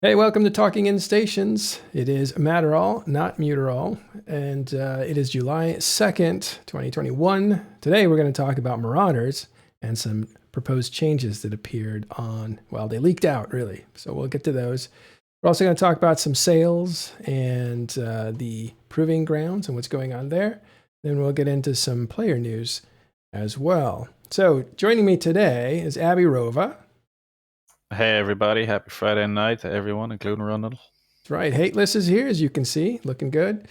Hey, welcome to Talking in Stations. It is Matterall, not Muterall, and it is July 2nd, 2021. Today we're going to talk about Marauders and some proposed changes that appeared on, well, they leaked out, really. So we'll get to those. We're also going to talk about some sales and the proving grounds and what's going on there. Then we'll get into some player news as well. So joining me today is Abby Rova. Hey everybody, happy Friday night to everyone, including Ronald. That's right. Hateless is here, as you can see, looking good.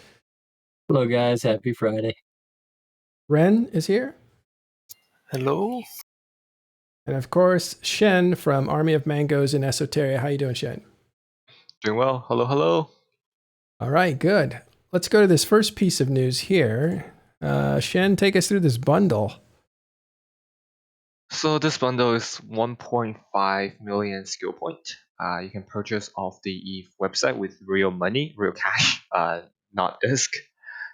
Hello guys, happy Friday. Ren is here. Hello. And of course, Shen from Army of Mangoes in Esoteria. How you doing, Shen? Doing well. Hello, hello. All right, good. Let's go to this first piece of news here. Shen, take us through this bundle. So this bundle is 1.5 million skill point. You can purchase off the Eve website with real money, real cash, not disc.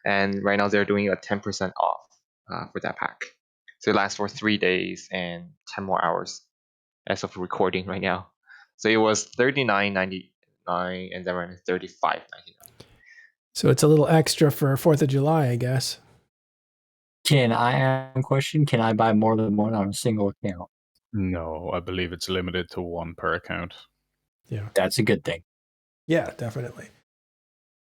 And right now they're doing a 10% off for that pack. So it lasts for 3 days and 10 more hours as of recording right now. So it was $39.99 and then we're at $35.99. So it's a little extra for 4th of July, I guess. Can I ask a question? Can I buy more than one on a single account? No, I believe it's limited to one per account. Yeah. That's a good thing. Yeah, definitely.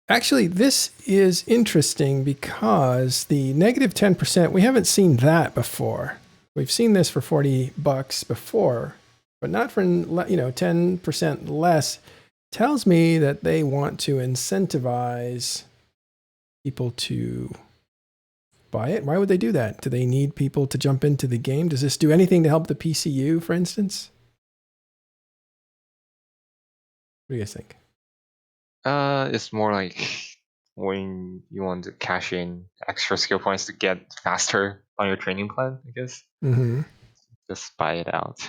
Actually, this is interesting because the negative 10%, we haven't seen that before. We've seen this for $40 before, but not for 10% less. Tells me that they want to incentivize people to buy it. Why would they do that? Do they need people to jump into the game? Does this do anything to help the PCU, for instance? What do you guys think? It's more like when you want to cash in extra skill points to get faster on your training plan, I guess. Mm-hmm. Just buy it out.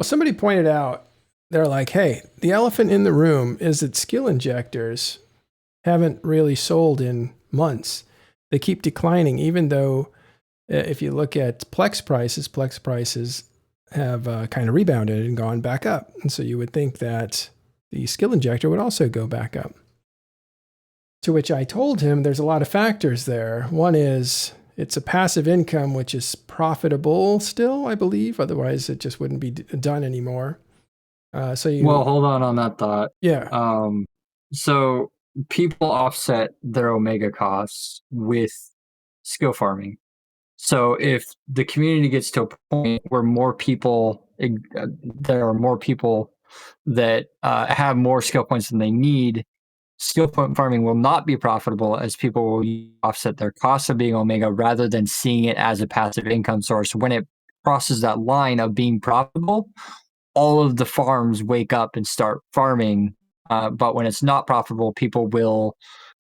Well, somebody pointed out, they're like, hey, the elephant in the room is that skill injectors haven't really sold in months. They keep declining, even though if you look at Plex prices have kind of rebounded and gone back up. And so you would think that the skill injector would also go back up. To which I told him there's a lot of factors there. One is it's a passive income, which is profitable still, I believe. Otherwise, it just wouldn't be done anymore. Well, hold on that thought. Yeah. So people offset their Omega costs with skill farming. So if the community gets to a point where there are more people that have more skill points than they need, skill point farming will not be profitable as people will offset their costs of being Omega rather than seeing it as a passive income source. When it crosses that line of being profitable, all of the farms wake up and start farming. But when it's not profitable, people will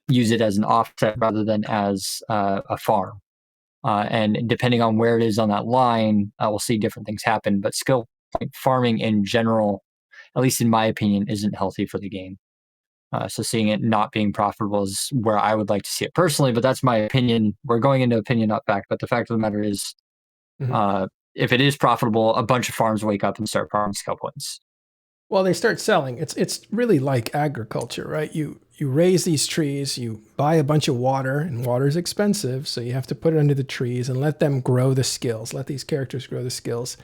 use it as an offset rather than as a farm. And depending on where it is on that line, we'll see different things happen. But skill point farming in general, at least in my opinion, isn't healthy for the game. So seeing it not being profitable is where I would like to see it personally, but that's my opinion. We're going into opinion, not fact. But the fact of the matter is, if it is profitable, a bunch of farms wake up and start farming skill points. Well, they start selling. It's really like agriculture, right? You raise these trees, you buy a bunch of water, and water is expensive, so you have to put it under the trees and let them grow the skills, let these characters grow the skills.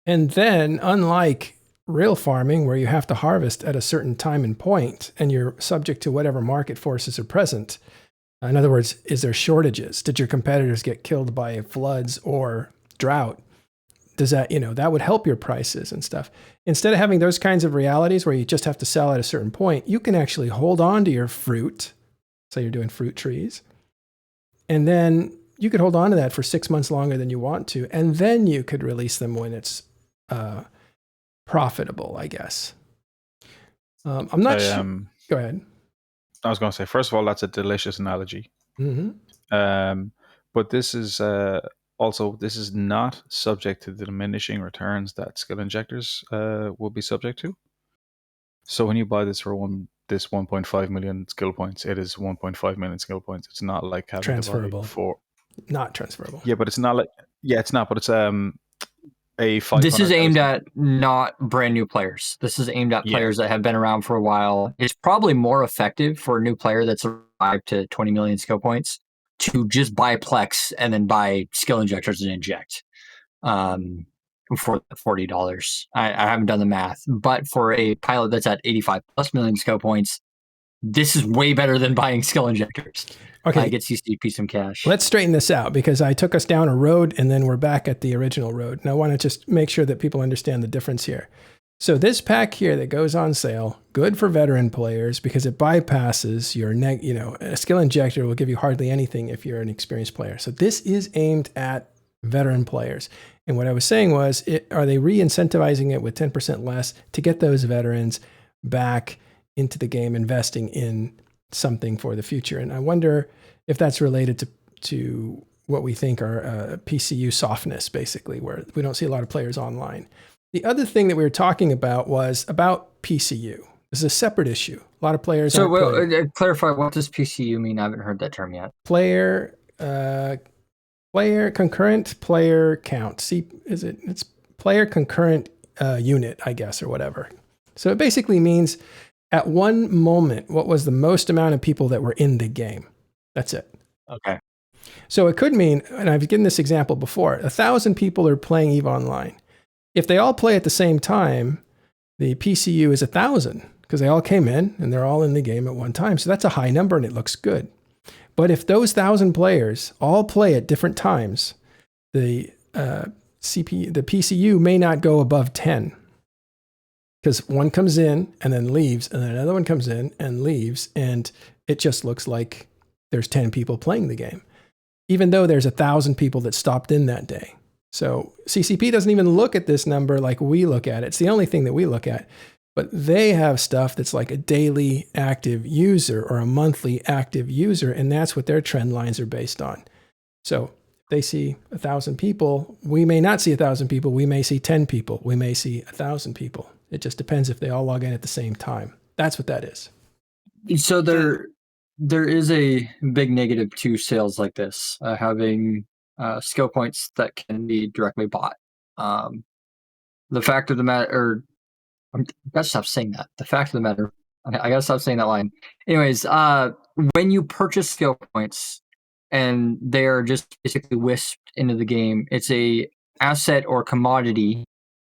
And then, unlike real farming, where you have to harvest at a certain time and point, and you're subject to whatever market forces are present. In other words, is there shortages? Did your competitors get killed by floods or drought? Does that, that would help your prices and stuff. Instead of having those kinds of realities where you just have to sell at a certain point, you can actually hold on to your fruit. So you're doing fruit trees. And then you could hold on to that for 6 months longer than you want to. And then you could release them when it's profitable, I guess. I'm not sure. Go ahead. I was going to say, first of all, that's a delicious analogy. Mm-hmm. But this is also, this is not subject to the diminishing returns that skill injectors will be subject to. So when you buy this for this 1.5 million skill points, it is 1.5 million skill points. It's not like having transferable. To buy for not transferable. Yeah, but it's not like it's not. But it's a 500,000. This is aimed at not brand new players. This is aimed at players that have been around for a while. It's probably more effective for a new player that's 5 to 20 million skill points to just buy Plex and then buy skill injectors and inject for $40. I haven't done the math, but for a pilot that's at 85 plus million skill points, this is way better than buying skill injectors. Okay. It gets UCP some cash. Let's straighten this out because I took us down a road and then we're back at the original road. And I want to just make sure that people understand the difference here. So this pack here that goes on sale, good for veteran players because it bypasses your a skill injector will give you hardly anything if you're an experienced player. So this is aimed at veteran players. And what I was saying was, are they re-incentivizing it with 10% less to get those veterans back into the game, investing in something for the future? And I wonder if that's related to what we think are PCU softness, basically, where we don't see a lot of players online. The other thing that we were talking about was about PCU. This is a separate issue. A lot of players. So clarify, what does PCU mean? I haven't heard that term yet. Concurrent player count. It's player concurrent unit, I guess, or whatever. So it basically means at one moment, what was the most amount of people that were in the game? That's it. Okay. So it could mean, and I've given this example before, 1,000 people are playing EVE Online. If they all play at the same time, the PCU is 1,000 because they all came in and they're all in the game at one time. So that's a high number and it looks good. But if those 1,000 players all play at different times, the PCU may not go above 10 because one comes in and then leaves, and then another one comes in and leaves, and it just looks like there's 10 people playing the game, even though there's 1,000 people that stopped in that day. So CCP doesn't even look at this number like we look at it. It's the only thing that we look at. But they have stuff that's like a daily active user or a monthly active user, and that's what their trend lines are based on. So if they see 1,000 people, we may not see 1,000 people. We may see 10 people. We may see 1,000 people. It just depends if they all log in at the same time. That's what that is. So there is a big negative to sales like this, having skill points that can be directly bought. The fact of the matter, I gotta stop saying that. The fact of the matter, I gotta stop saying that line. Anyways, when you purchase skill points and they are just basically whisked into the game, it's a asset or commodity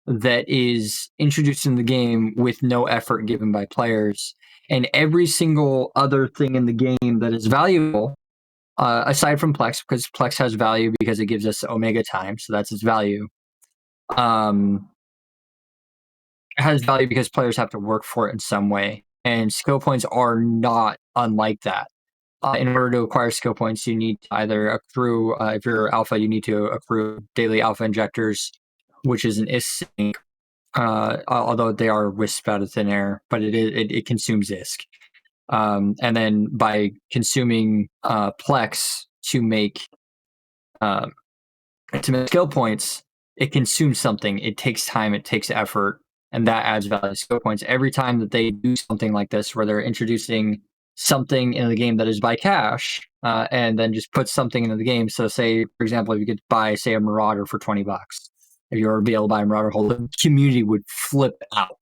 that is introduced in the game with no effort given by players. And every single other thing in the game that is valuable, aside from Plex, because Plex has value because it gives us Omega time, so that's its value. Has value because players have to work for it in some way, and skill points are not unlike that. In order to acquire skill points, you need to either accrue, if you're alpha, you need to accrue daily alpha injectors, which is an ISK sink, although they are wisped out of thin air, but it consumes ISK. And then by consuming Plex to make skill points, it consumes something. It takes time, it takes effort, and that adds value to skill points. Every time that they do something like this, where they're introducing something into the game that is by cash, and then just put something into the game. So say, for example, if you could buy, say, a Marauder for $20, if you were able to buy a Marauder, the community would flip out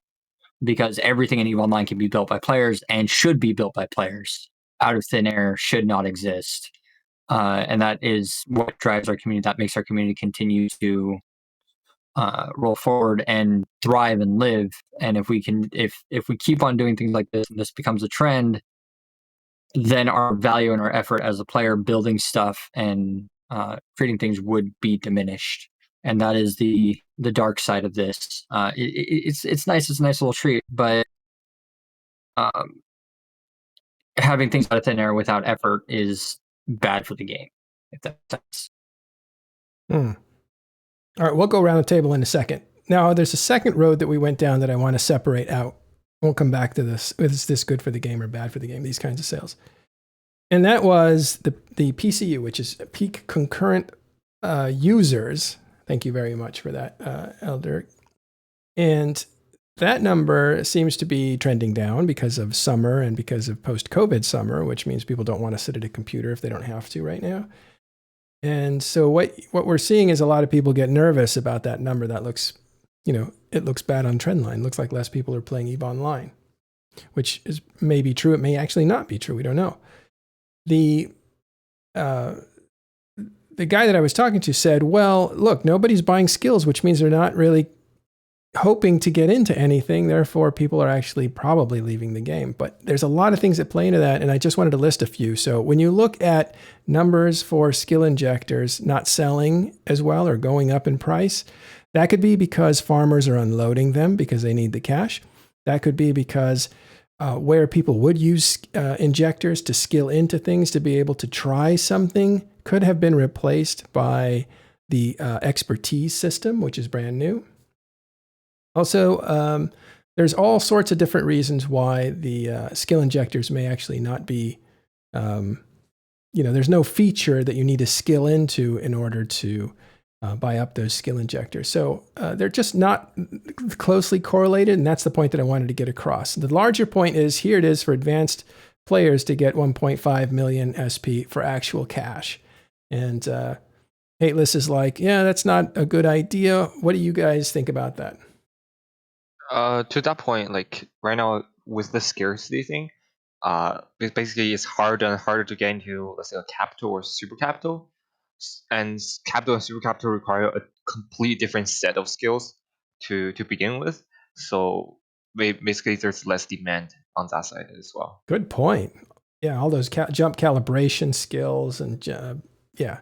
because everything in EVE Online can be built by players and should be built by players. Out of thin air should not exist. And that is what drives our community. That makes our community continue to roll forward and thrive and live. And if we keep on doing things like this and this becomes a trend, then our value and our effort as a player building stuff and creating things would be diminished. And that is the dark side of this. It's nice. It's a nice little treat, but having things out of thin air without effort is bad for the game, if that makes sense. All right, we'll go around the table in a second. Now, there's a second road that we went down that I want to separate out. We'll come back to this. Is this good for the game or bad for the game? These kinds of sales. And that was the PCU, which is peak concurrent users. Thank you very much for that, Elder. And that number seems to be trending down because of summer and because of post-COVID summer, which means people don't want to sit at a computer if they don't have to right now. And so what we're seeing is a lot of people get nervous about that number. That looks, it looks bad on trendline. Looks like less people are playing EVE Online, which is maybe true. It may actually not be true. We don't know. The guy that I was talking to said, well, look, nobody's buying skills, which means they're not really hoping to get into anything. Therefore, people are actually probably leaving the game. But there's a lot of things that play into that, and I just wanted to list a few. So when you look at numbers for skill injectors not selling as well or going up in price, that could be because farmers are unloading them because they need the cash. That could be because where people would use injectors to skill into things to be able to try something could have been replaced by the expertise system, which is brand new. Also, there's all sorts of different reasons why the skill injectors may actually not be, there's no feature that you need to skill into in order to buy up those skill injectors. So they're just not closely correlated, and that's the point that I wanted to get across. The larger point is, here it is for advanced players to get 1.5 million SP for actual cash. And Hateless is like, yeah, that's not a good idea. What do you guys think about that? To that point, like right now with the scarcity thing, basically it's harder and harder to get into, let's say, a capital or super capital, and capital and super capital require a completely different set of skills to begin with. So basically, there's less demand on that side as well. Good point. Yeah, all those jump calibration skills and yeah,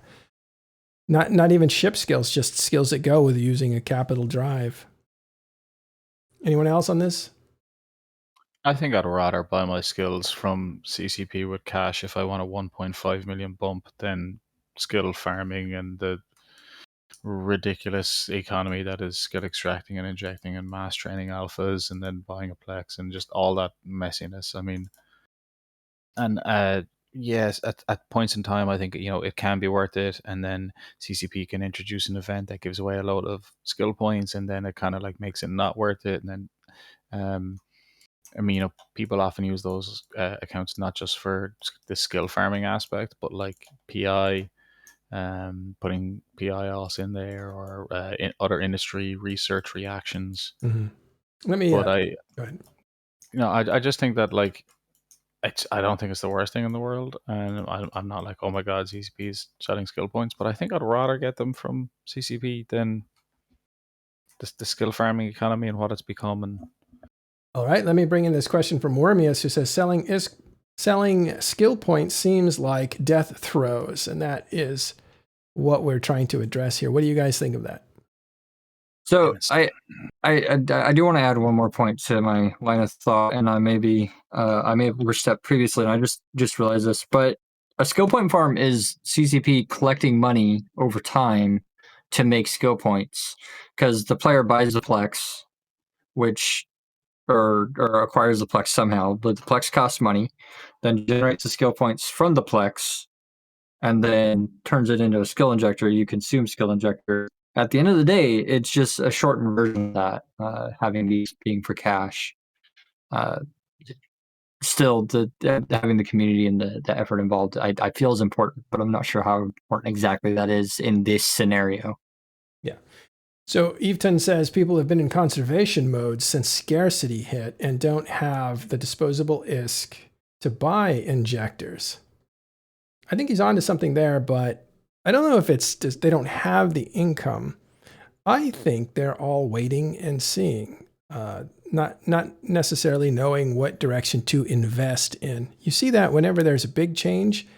not even ship skills, just skills that go with using a capital drive. Anyone else on this? I think I'd rather buy my skills from CCP with cash if I want a 1.5 million bump than skill farming and the ridiculous economy that is skill extracting and injecting and mass training alphas and then buying a plex and just all that messiness. I mean, and yes, at points in time, I think it can be worth it, and then CCP can introduce an event that gives away a load of skill points, and then it kind of like makes it not worth it, and then I mean, people often use those accounts not just for the skill farming aspect, but like PI, putting PI also in there, or in other industry research reactions. Mm-hmm. Let me. But go ahead. I just think that like I don't think it's the worst thing in the world, and I'm not like, oh my god, CCP is selling skill points, but I think I'd rather get them from CCP than the skill farming economy and what it's become. And all right, let me bring in this question from Wormius, who says selling skill points seems like death throes, and that is what we're trying to address here. What do you guys think of that? So I do want to add one more point to my line of thought, and I may have overstepped previously, and I just realized this. But a skill point farm is CCP collecting money over time to make skill points, because the player buys the plex, which or acquires the plex somehow, but the plex costs money, then generates the skill points from the plex, and then turns it into a skill injector. You consume skill injector. At the end of the day, it's just a shortened version of that, having these being for cash. Still, having the community and the effort involved, I feel is important, but I'm not sure how important exactly that is in this scenario. Yeah. So Eveton says people have been in conservation mode since scarcity hit and don't have the disposable ISK to buy injectors. I think he's onto something there, but I don't know if it's just they don't have the income. I think they're all waiting and seeing, not necessarily knowing what direction to invest in. You see that whenever there's a big change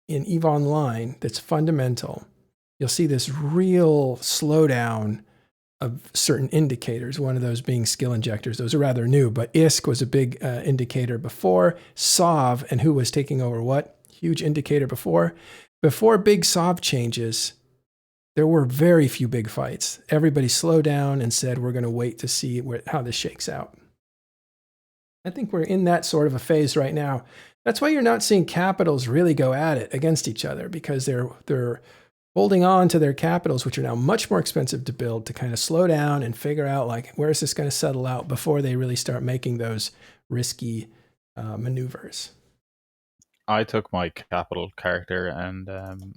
in EVE Online that's fundamental, you'll see this real slowdown of certain indicators, one of those being skill injectors. Those are rather new, but ISK was a big indicator before. SOV and who was taking over what? Huge indicator before. Before big SOV changes, there were very few big fights. Everybody slowed down and said, we're going to wait to see how this shakes out. I think we're in that sort of a phase right now. That's why you're not seeing capitals really go at it against each other, because they're holding on to their capitals, which are now much more expensive to build, to kind of slow down and figure out like, where is this going to settle out before they really start making those risky maneuvers. I took my capital character and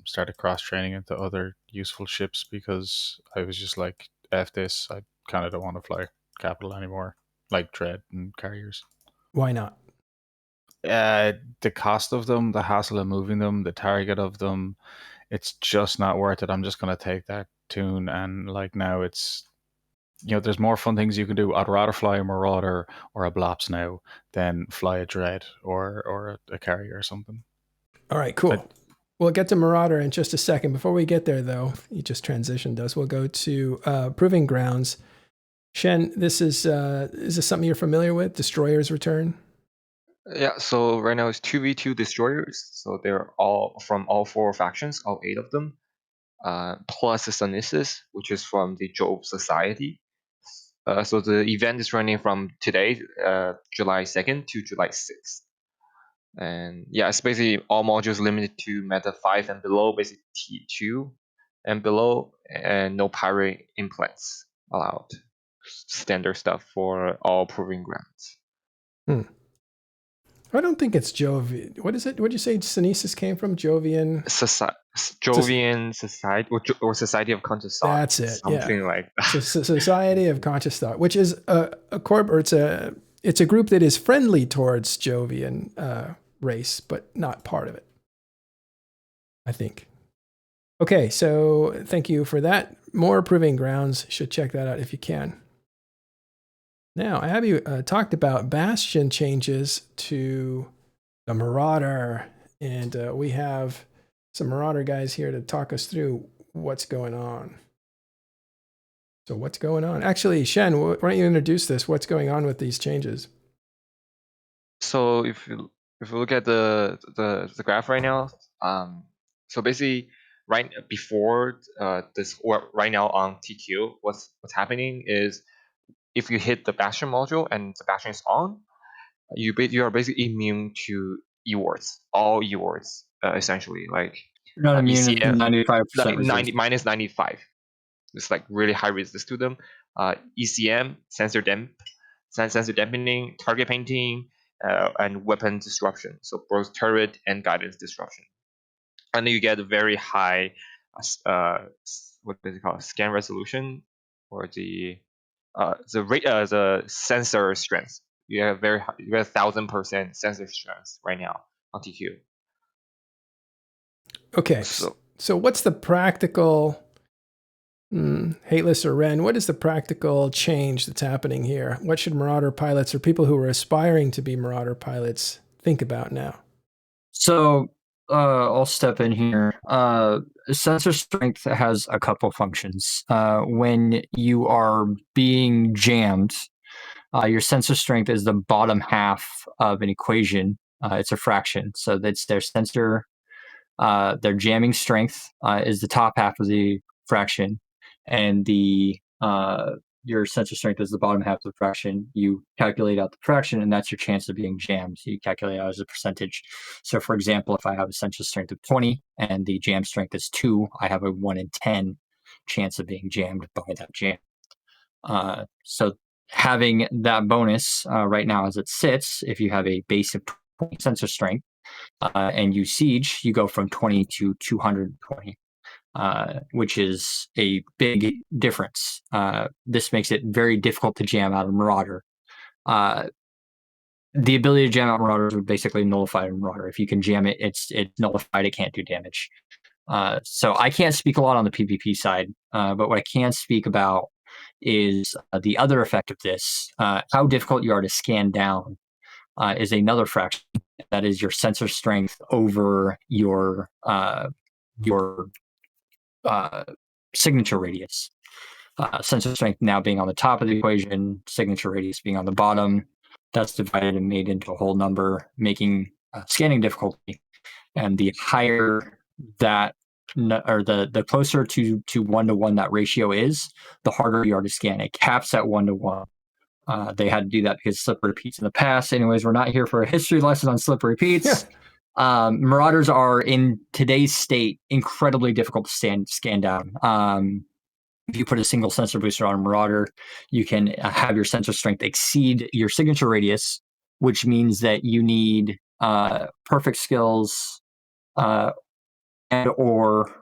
started cross training into other useful ships because I was just like, F this. I kind of don't want to fly capital anymore, like Dread and carriers. Why not? The cost of them, the hassle of moving them, the target of them, it's just not worth it. I'm just going to take that tune. And like now it's, there's more fun things you can do. I'd rather fly a Marauder or a Blops now than fly a Dread or a carrier or something. All right, cool. We'll get to Marauder in just a second. Before we get there, though, you just transitioned us. We'll go to Proving Grounds. Shen, this is this something you're familiar with? Destroyer's Return? Yeah, so right now it's 2v2 destroyers. So they're all from all 4 factions, all 8 of them. Plus the Sunissus, which is from the Jove Society. So the event is running from today, July 2nd to July 6th. And yeah, it's basically all modules limited to Meta 5 and below, basically T2 and below, and no pirate implants allowed. Standard stuff for all Proving Grounds. I don't think it's Jovian. What is it? What did you say Sunissus came from? Jovian? Jovian Society or Society of Conscious Thought. That's it. Something like that. Society of Conscious Thought, which is a corp, or it's a group that is friendly towards Jovian race, but not part of it, I think. Okay, so thank you for that. More Proving Grounds. Should check that out if you can. Now, I have you talked about Bastion changes to the Marauder, and we have some Marauder guys here to talk us through what's going on. So what's going on? Actually, Shen, why don't you introduce this? What's going on with these changes? So if you look at the graph right now, so basically right before this, or right now on TQ, what's happening is if you hit the Bastion module and the Bastion is on, you are basically immune to E-wards, all E-wards, essentially. Like You're not immune to ECM, 95% minus 95. It's like really high resistance to them. ECM, sensor dampening, target painting, and weapon disruption. So both turret and guidance disruption. And then you get a very high, what is it called? Scan resolution, or the sensor strength. You have you have 1000% sensor strength right now on TQ. Okay, so what's the practical, Hateless or Ren, what is the practical change that's happening here? What should Marauder pilots or people who are aspiring to be Marauder pilots think about now? So I'll step in here. Sensor strength has a couple functions. When you are being jammed, your sensor strength is the bottom half of an equation. It's a fraction. So that's their sensor, their jamming strength is the top half of the fraction, and your sensor strength is the bottom half of the fraction. You calculate out the fraction, and that's your chance of being jammed. So you calculate out as a percentage. So for example, if I have a sensor strength of 20 and the jam strength is 2, I have a 1 in 10 chance of being jammed by that jam. So having that bonus right now as it sits, if you have a base of 20 sensor strength and you siege, you go from 20 to 220. Which is a big difference. This makes it very difficult to jam out a Marauder. The ability to jam out Marauders would basically nullify a Marauder. If you can jam it, it's nullified. It can't do damage. So I can't speak a lot on the PvP side, but what I can speak about is the other effect of this. How difficult you are to scan down is another fraction. That is your sensor strength over your signature radius. Sensor strength now being on the top of the equation, signature radius being on the bottom. That's divided and made into a whole number, making scanning difficulty. And the higher that, or the closer to 1-to-1 that ratio is, the harder you are to scan. It caps at 1-to-1. They had to do that because slip repeats in the past. Anyways, we're not here for a history lesson on slip repeats. Yeah. Marauders are, in today's state, incredibly difficult to scan down. If you put a single sensor booster on a Marauder, you can have your sensor strength exceed your signature radius, which means that you need perfect skills and or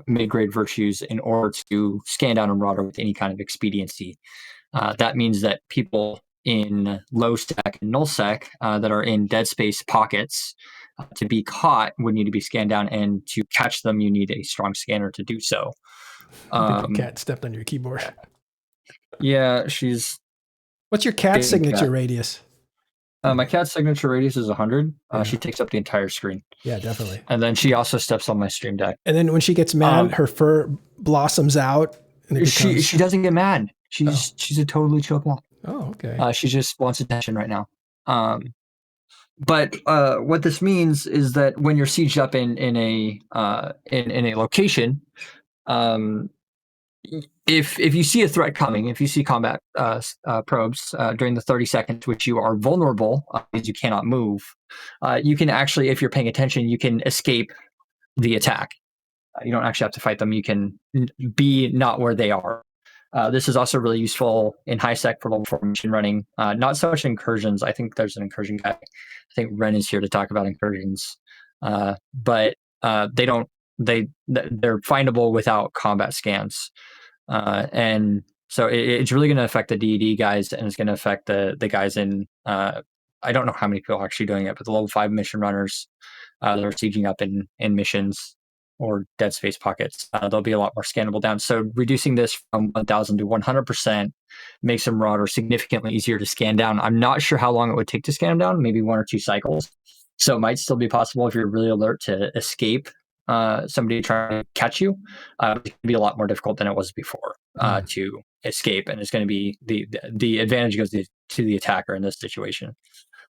mid-grade virtues in order to scan down a Marauder with any kind of expediency. That means that people in low sec and null sec that are in dead space pockets to be caught would need to be scanned down, and to catch them you need a strong scanner to do so. I think your cat stepped on your keyboard. Yeah, she's... What's your cat Big signature cat. radius? My cat's signature radius is 100. Yeah. She takes up the entire screen. Yeah, definitely. And then she also steps on my stream deck. And then when she gets mad, her fur blossoms out. And it becomes... She doesn't get mad. She's a totally chill cat. Oh, okay. She just wants attention right now. But what this means is that when you're sieged up in a location, if you see a threat coming, if you see combat probes during the 30 seconds which you are vulnerable because you cannot move, you can actually, if you're paying attention, you can escape the attack. You don't actually have to fight them. You can be not where they are. This is also really useful in high sec for level 4 mission running. Not so much incursions. I think there's an incursion guy. I think Ren is here to talk about incursions. But they're findable without combat scans. And so it's really going to affect the DED guys, and it's going to affect the guys in, I don't know how many people are actually doing it, but the level 5 mission runners that are sieging up in missions or dead space pockets, they'll be a lot more scannable down. So reducing this from 1,000 to 100% makes a Marauder significantly easier to scan down. I'm not sure how long it would take to scan them down, maybe 1 or 2 cycles. So it might still be possible if you're really alert to escape somebody trying to catch you. It can be a lot more difficult than it was before to escape, and it's going to be the advantage goes to the attacker in this situation.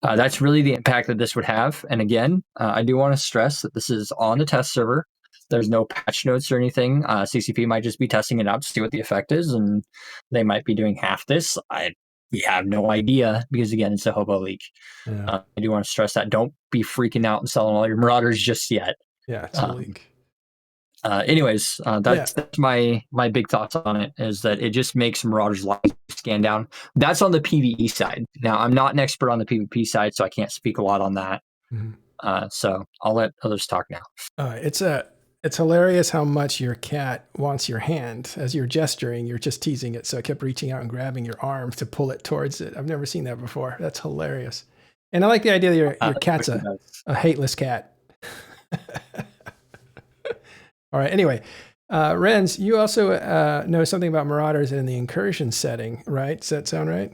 That's really the impact that this would have. And again, I do want to stress that this is on the test server. There's no patch notes or anything. CCP might just be testing it out to see what the effect is, and they might be doing half this. We have no idea because, again, it's a hobo leak. Yeah. I do want to stress that. Don't be freaking out and selling all your Marauders just yet. Yeah, it's a leak. Anyways, that's my big thoughts on it, is that it just makes Marauders life scan down. That's on the PvE side. Now, I'm not an expert on the PvP side, so I can't speak a lot on that. Mm-hmm. So I'll let others talk now. It's hilarious how much your cat wants your hand. As you're gesturing, you're just teasing it. So it kept reaching out and grabbing your arm to pull it towards it. I've never seen that before. That's hilarious. And I like the idea that your cat's a hateless cat. All right. Anyway, Renz, you also know something about Marauders in the incursion setting, right? Does that sound right?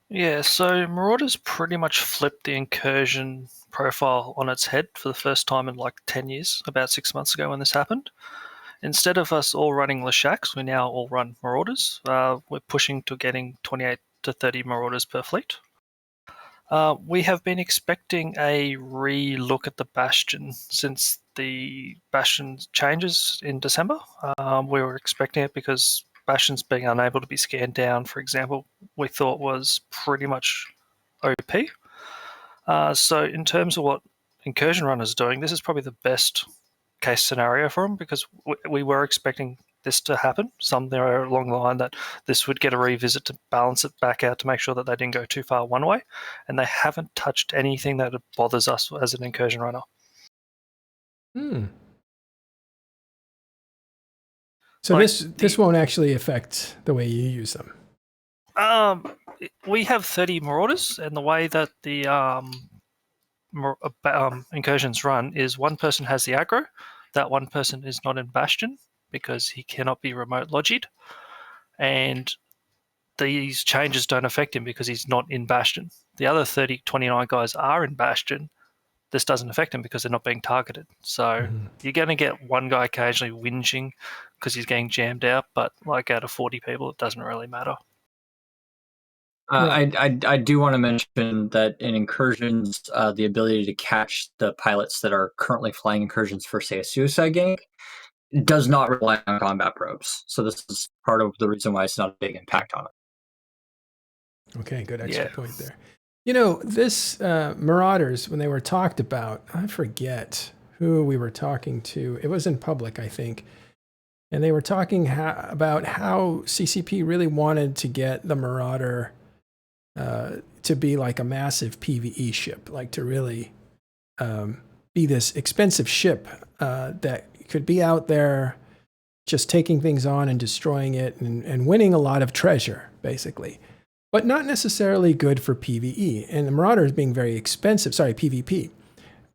Yeah, so Marauders pretty much flipped the incursion profile on its head for the first time in like 10 years, about 6 months ago when this happened. Instead of us all running Leshaks, we now all run Marauders. We're pushing to getting 28 to 30 Marauders per fleet. We have been expecting a re-look at the Bastion since the Bastion changes in December. We were expecting it because Bastions being unable to be scanned down, for example, we thought was pretty much OP. So in terms of what Incursion Runners are doing, this is probably the best case scenario for them, because we were expecting this to happen somewhere along the line, that this would get a revisit to balance it back out to make sure that they didn't go too far one way, and they haven't touched anything that bothers us as an Incursion Runner. So like this won't actually affect the way you use them. We have 30 Marauders, and the way that the incursions run is one person has the aggro. That one person is not in Bastion because he cannot be remote logied, and these changes don't affect him because he's not in Bastion. The other 29 guys are in Bastion. This doesn't affect him because they're not being targeted. So you're going to get one guy occasionally whinging because he's getting jammed out, but like out of 40 people, it doesn't really matter. I do want to mention that in incursions, the ability to catch the pilots that are currently flying incursions for, say, a suicide gang does not rely on combat probes. So this is part of the reason why it's not a big impact on it. Okay, good extra point there. You know, this Marauders, when they were talked about, I forget who we were talking to. It was in public, I think. And they were talking about how CCP really wanted to get the Marauder to be like a massive PvE ship, like to really be this expensive ship that could be out there just taking things on and destroying it and winning a lot of treasure, basically. But not necessarily good for PvE. And the Marauders being very expensive, PvP.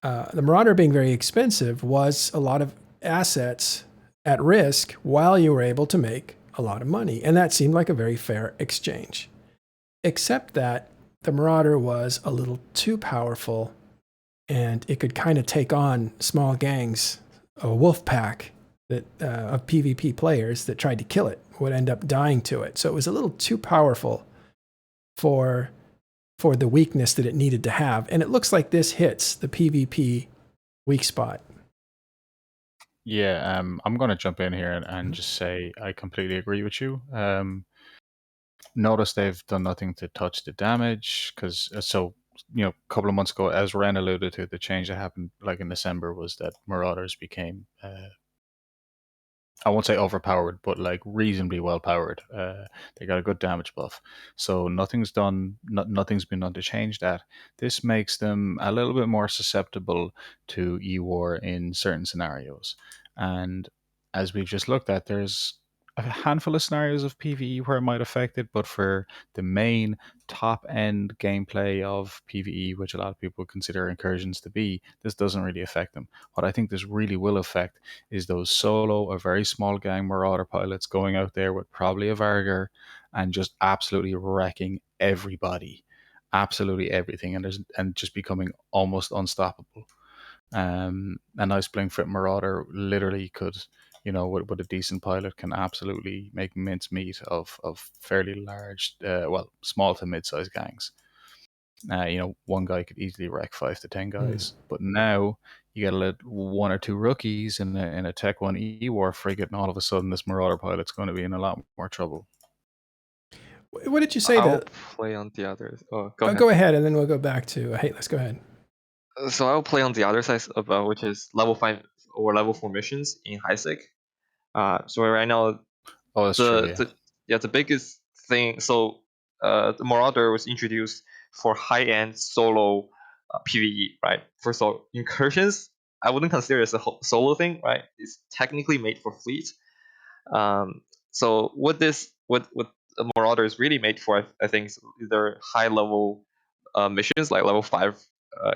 The Marauder being very expensive was a lot of assets at risk while you were able to make a lot of money. And that seemed like a very fair exchange. Except that the Marauder was a little too powerful and it could kind of take on small gangs, a wolf pack that, of PvP players that tried to kill it would end up dying to it. So it was a little too powerful for the weakness that it needed to have. And it looks like this hits the PvP weak spot. Yeah, I'm going to jump in here and just say I completely agree with you. Notice they've done nothing to touch the damage because a couple of months ago, as Ren alluded to, the change that happened like in December was that Marauders became I won't say overpowered, but like reasonably well powered. They got a good damage buff, so nothing's been done to change that. This makes them a little bit more susceptible to E-War in certain scenarios, and as we've just looked at, there's a handful of scenarios of PvE where it might affect it, but for the main top end gameplay of PvE, which a lot of people consider incursions to be, this doesn't really affect them. What I think this really will affect is those solo or very small gang Marauder pilots going out there with probably a Vargar and just absolutely wrecking everybody, absolutely everything, and just becoming almost unstoppable. A nice Blinkfoot Marauder literally could, with a decent pilot, can absolutely make mincemeat of fairly large, small to mid-sized gangs. One guy could easily wreck 5 to 10 guys. But now you get one or two rookies in a Tech 1 E-War frigate, and all of a sudden this Marauder pilot's going to be in a lot more trouble. What did you say? I'll play on the others. Go ahead. Go ahead, and then we'll go back to let's go ahead. So I'll play on the other side of which is level 5 or level 4 missions in HiSec. So right now, that's true. Yeah. The biggest thing. So the Marauder was introduced for high-end solo PvE, right? First of all, incursions, I wouldn't consider it as a solo thing, right? It's technically made for fleet. So what the Marauder is really made for, I think, is either high-level missions like level 5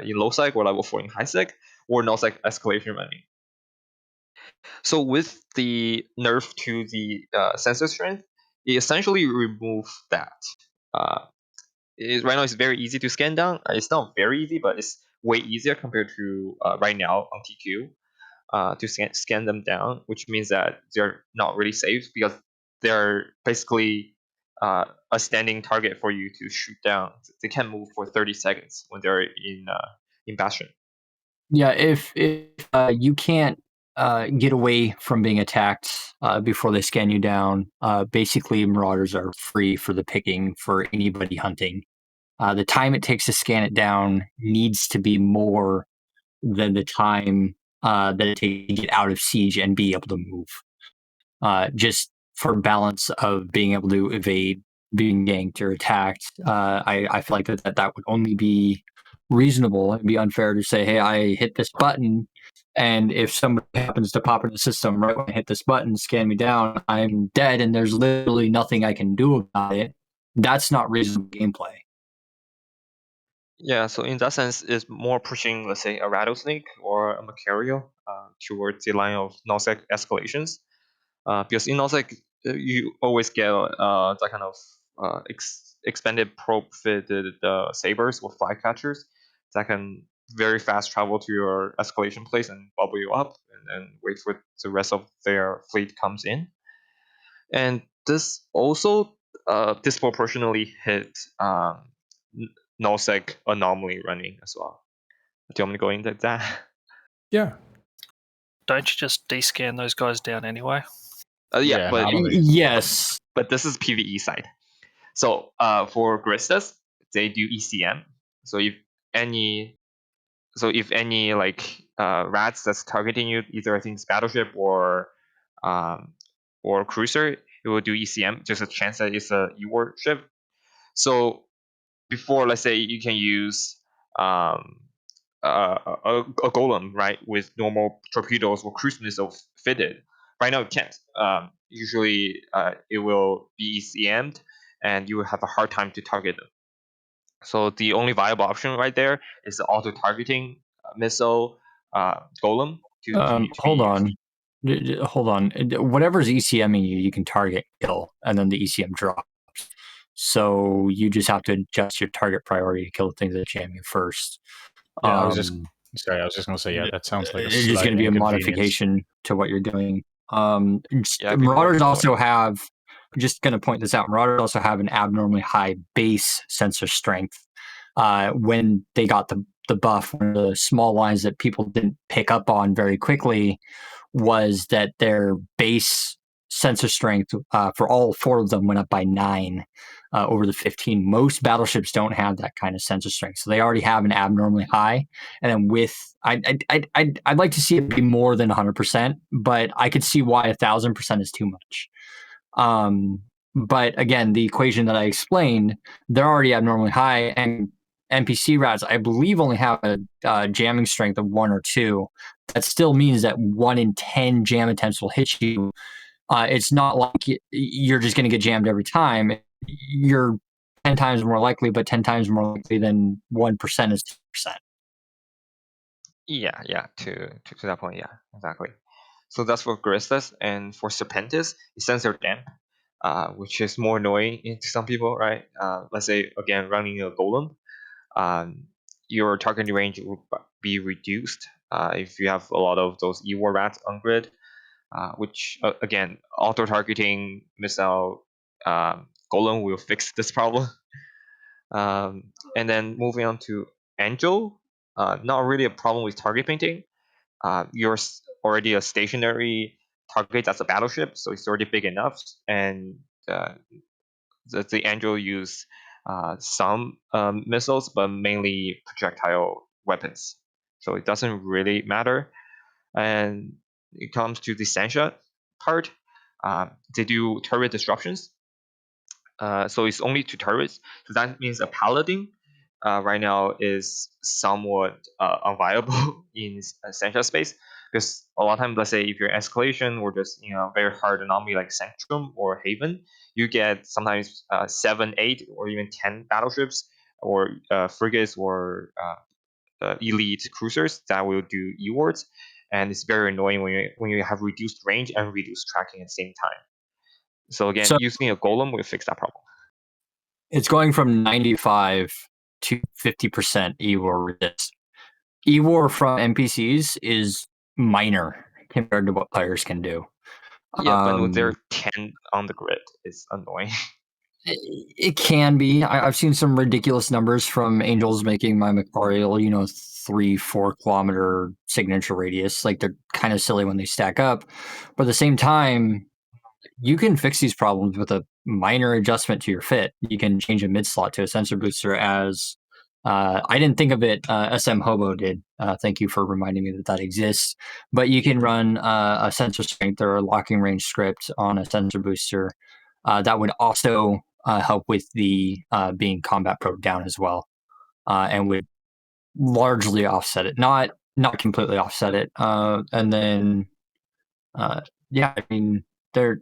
in low sec or level 4 in high sec, or no sec escalation running. So with the nerf to the sensor strength, it essentially removes that. Right now it's very easy to scan down. It's not very easy, but it's way easier compared to right now on TQ to scan them down, which means that they're not really safe because they're basically a standing target for you to shoot down. They can't move for 30 seconds when they're in Bastion. Yeah, if you can't get away from being attacked before they scan you down, basically Marauders are free for the picking for anybody hunting. The time it takes to scan it down needs to be more than the time that it takes to get out of siege and be able to move. Just for balance of being able to evade being ganked or attacked, I feel like that would only be reasonable. It'd be unfair to say, hey, I hit this button, and if somebody happens to pop in the system right when I hit this button, scan me down, I'm dead, and there's literally nothing I can do about it. That's not reasonable gameplay. Yeah, so in that sense, it's more pushing, let's say, a rattlesnake or a Macario towards the line of nullsec escalations. Because in nullsec, you always get that kind of expanded probe fitted sabers with flycatchers that can very fast travel to your escalation place and bubble you up and then wait for the rest of their fleet comes in. And this also disproportionately hit nullsec anomaly running as well. Do you want me to go into that? Yeah. Don't you just descan those guys down anyway? But yes, but this is PvE side. So for Gristas, they do ECM. So if any like rats that's targeting you, either I think it's Battleship or Cruiser, it will do ECM. There's a chance that it's a E-War ship. So before, let's say you can use a golem, right, with normal torpedoes or cruise missiles fitted. Right now, it can't. Usually, it will be ECM'd, and you will have a hard time to target them. So the only viable option right there is the auto-targeting missile golem to Hold be on. Hold on. Whatever's ECMing you, you can target kill, and then the ECM drops. So you just have to adjust your target priority to kill the things that jam you first. Yeah, I was just going to say, yeah, that sounds like a It's just slight going to be a inconvenience. modification to what you're doing. Yeah, Marauders also have, just going to point this out, Marauders also have an abnormally high base sensor strength. When they got the buff, one of the small lines that people didn't pick up on very quickly was that their base sensor strength for all 4 of them went up by 9 over the 15. Most battleships don't have that kind of sensor strength, so they already have an abnormally high. And then with I'd like to see it be more than 100%, but I could see why 1,000% is too much. But again, the equation that I explained, they're already abnormally high, and NPC rats, I believe, only have a jamming strength of 1 or 2. That still means that 1 in 10 jam attempts will hit you. It's not like you're just going to get jammed every time. You're 10 times more likely, but 10 times more likely than 1% is 2%. Yeah, to that point, yeah, exactly. So that's for Guristas, and for Serpentis, it sensor damp, which is more annoying to some people, right? Let's say again running a golem, your targeting range will be reduced if you have a lot of those E-War rats on grid, which again, auto targeting missile golem will fix this problem. And then moving on to Angel, not really a problem with target painting. You're already a stationary target that's a battleship, so it's already big enough, and the Angel use some missiles, but mainly projectile weapons, so it doesn't really matter. And it comes to the Sencha part, they do turret disruptions, so it's only 2 turrets, so that means a paladin right now is somewhat unviable in Sencha space, because a lot of times, let's say if you're escalation or just very hard anomaly like Sanctum or Haven, you get sometimes 7, 8, or even 10 battleships or frigates or elite cruisers that will do E-wards, and it's very annoying when you have reduced range and reduced tracking at the same time. So again, using a golem will fix that problem. It's going from 95 to 50% E-War resist. E-War from NPCs is minor compared to what players can do. Yeah, but when they're 10 on the grid, it's annoying. It can be. I've seen some ridiculous numbers from Angels making my Macquarial, 3-4 kilometer signature radius. Like, they're kind of silly when they stack up. But at the same time, you can fix these problems with a minor adjustment to your fit. You can change a mid slot to a sensor booster as I didn't think of it. SM Hobo did. Thank you for reminding me that exists. But you can run a sensor strength or a locking range script on a sensor booster that would also help with the being combat probe down as well, and would largely offset it. Not completely offset it. And then, yeah, I mean, they're.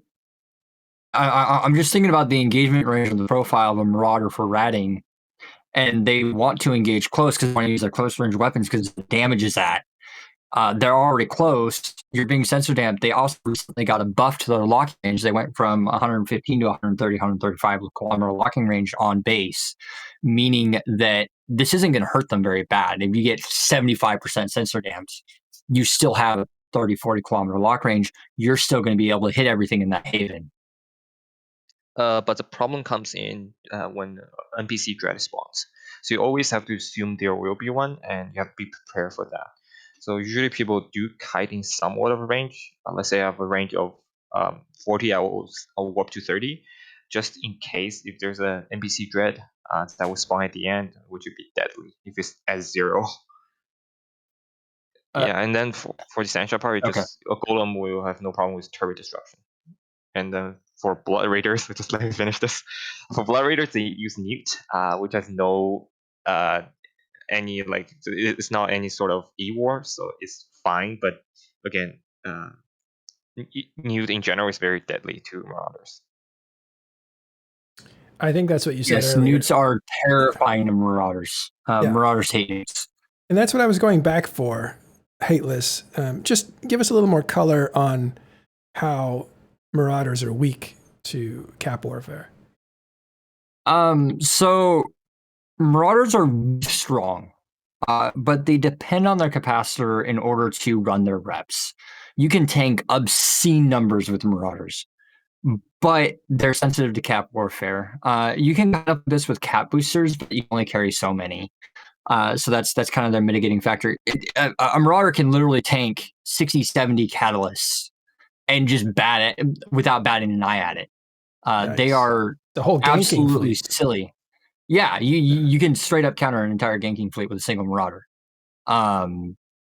I'm just thinking about the engagement range of the profile of a Marauder for ratting, and they want to engage close because they want to use their close range weapons because the damage is at. They're already close. You're being sensor damped. They also recently got a buff to their locking range. They went from 115 to 130, 135 kilometer locking range on base, meaning that this isn't going to hurt them very bad. If you get 75% sensor damped, you still have a 30, 40 kilometer lock range. You're still going to be able to hit everything in that haven. But the problem comes in when NPC dread spawns. So you always have to assume there will be one, and you have to be prepared for that. So usually people do kite in somewhat of a range. Let's say I have a range of 40, I'll warp to 30, just in case if there's an NPC dread that will spawn at the end, which would be deadly if it's at 0. Yeah, and then for the Sancha part, just a golem will have no problem with turret disruption. And then for Blood Raiders, just let me finish this. For Blood Raiders, they use Newt, which has no any like it's not any sort of e-war, so it's fine. But again, Newt in general is very deadly to Marauders. I think that's what you said Yes, earlier. newts are terrifying to Marauders. Yeah. Marauders hate newts. And that's what I was going back for, Hateless. Just give us a little more color on how Marauders are weak to cap warfare. So Marauders are strong, but they depend on their capacitor in order to run their reps. You can tank obscene numbers with Marauders, but they're sensitive to cap warfare. You can cut up this with cap boosters, but you only carry so many. So that's kind of their mitigating factor. A Marauder can literally tank 60, 70 catalysts and just bat it without batting an eye at it. Nice. They are the whole absolutely fleet. silly. Yeah, you can straight up counter an entire ganking fleet with a single Marauder.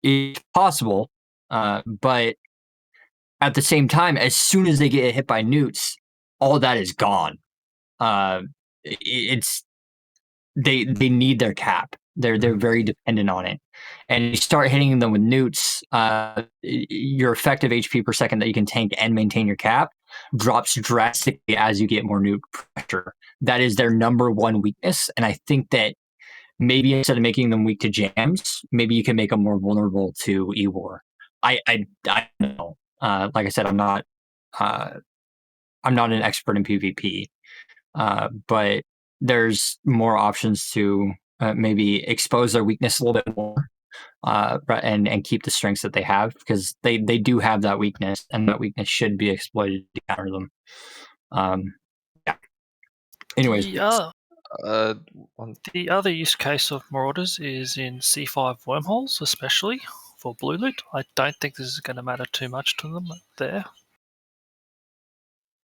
It's possible, but at the same time, as soon as they get hit by newts, all that is gone. It's they need their cap. They're very dependent on it, and you start hitting them with newts. Your effective HP per second that you can tank and maintain your cap drops drastically as you get more newt pressure. That is their number one weakness, and I think that maybe instead of making them weak to jams, maybe you can make them more vulnerable to E-War. I don't know. Like I said, I'm not an expert in PvP, but there's more options to maybe expose their weakness a little bit more, and keep the strengths that they have, because they do have that weakness, and that weakness should be exploited to counter them. Yeah. Anyways, the other use case of Marauders is in C5 wormholes, especially for blue loot. I don't think this is going to matter too much to them there.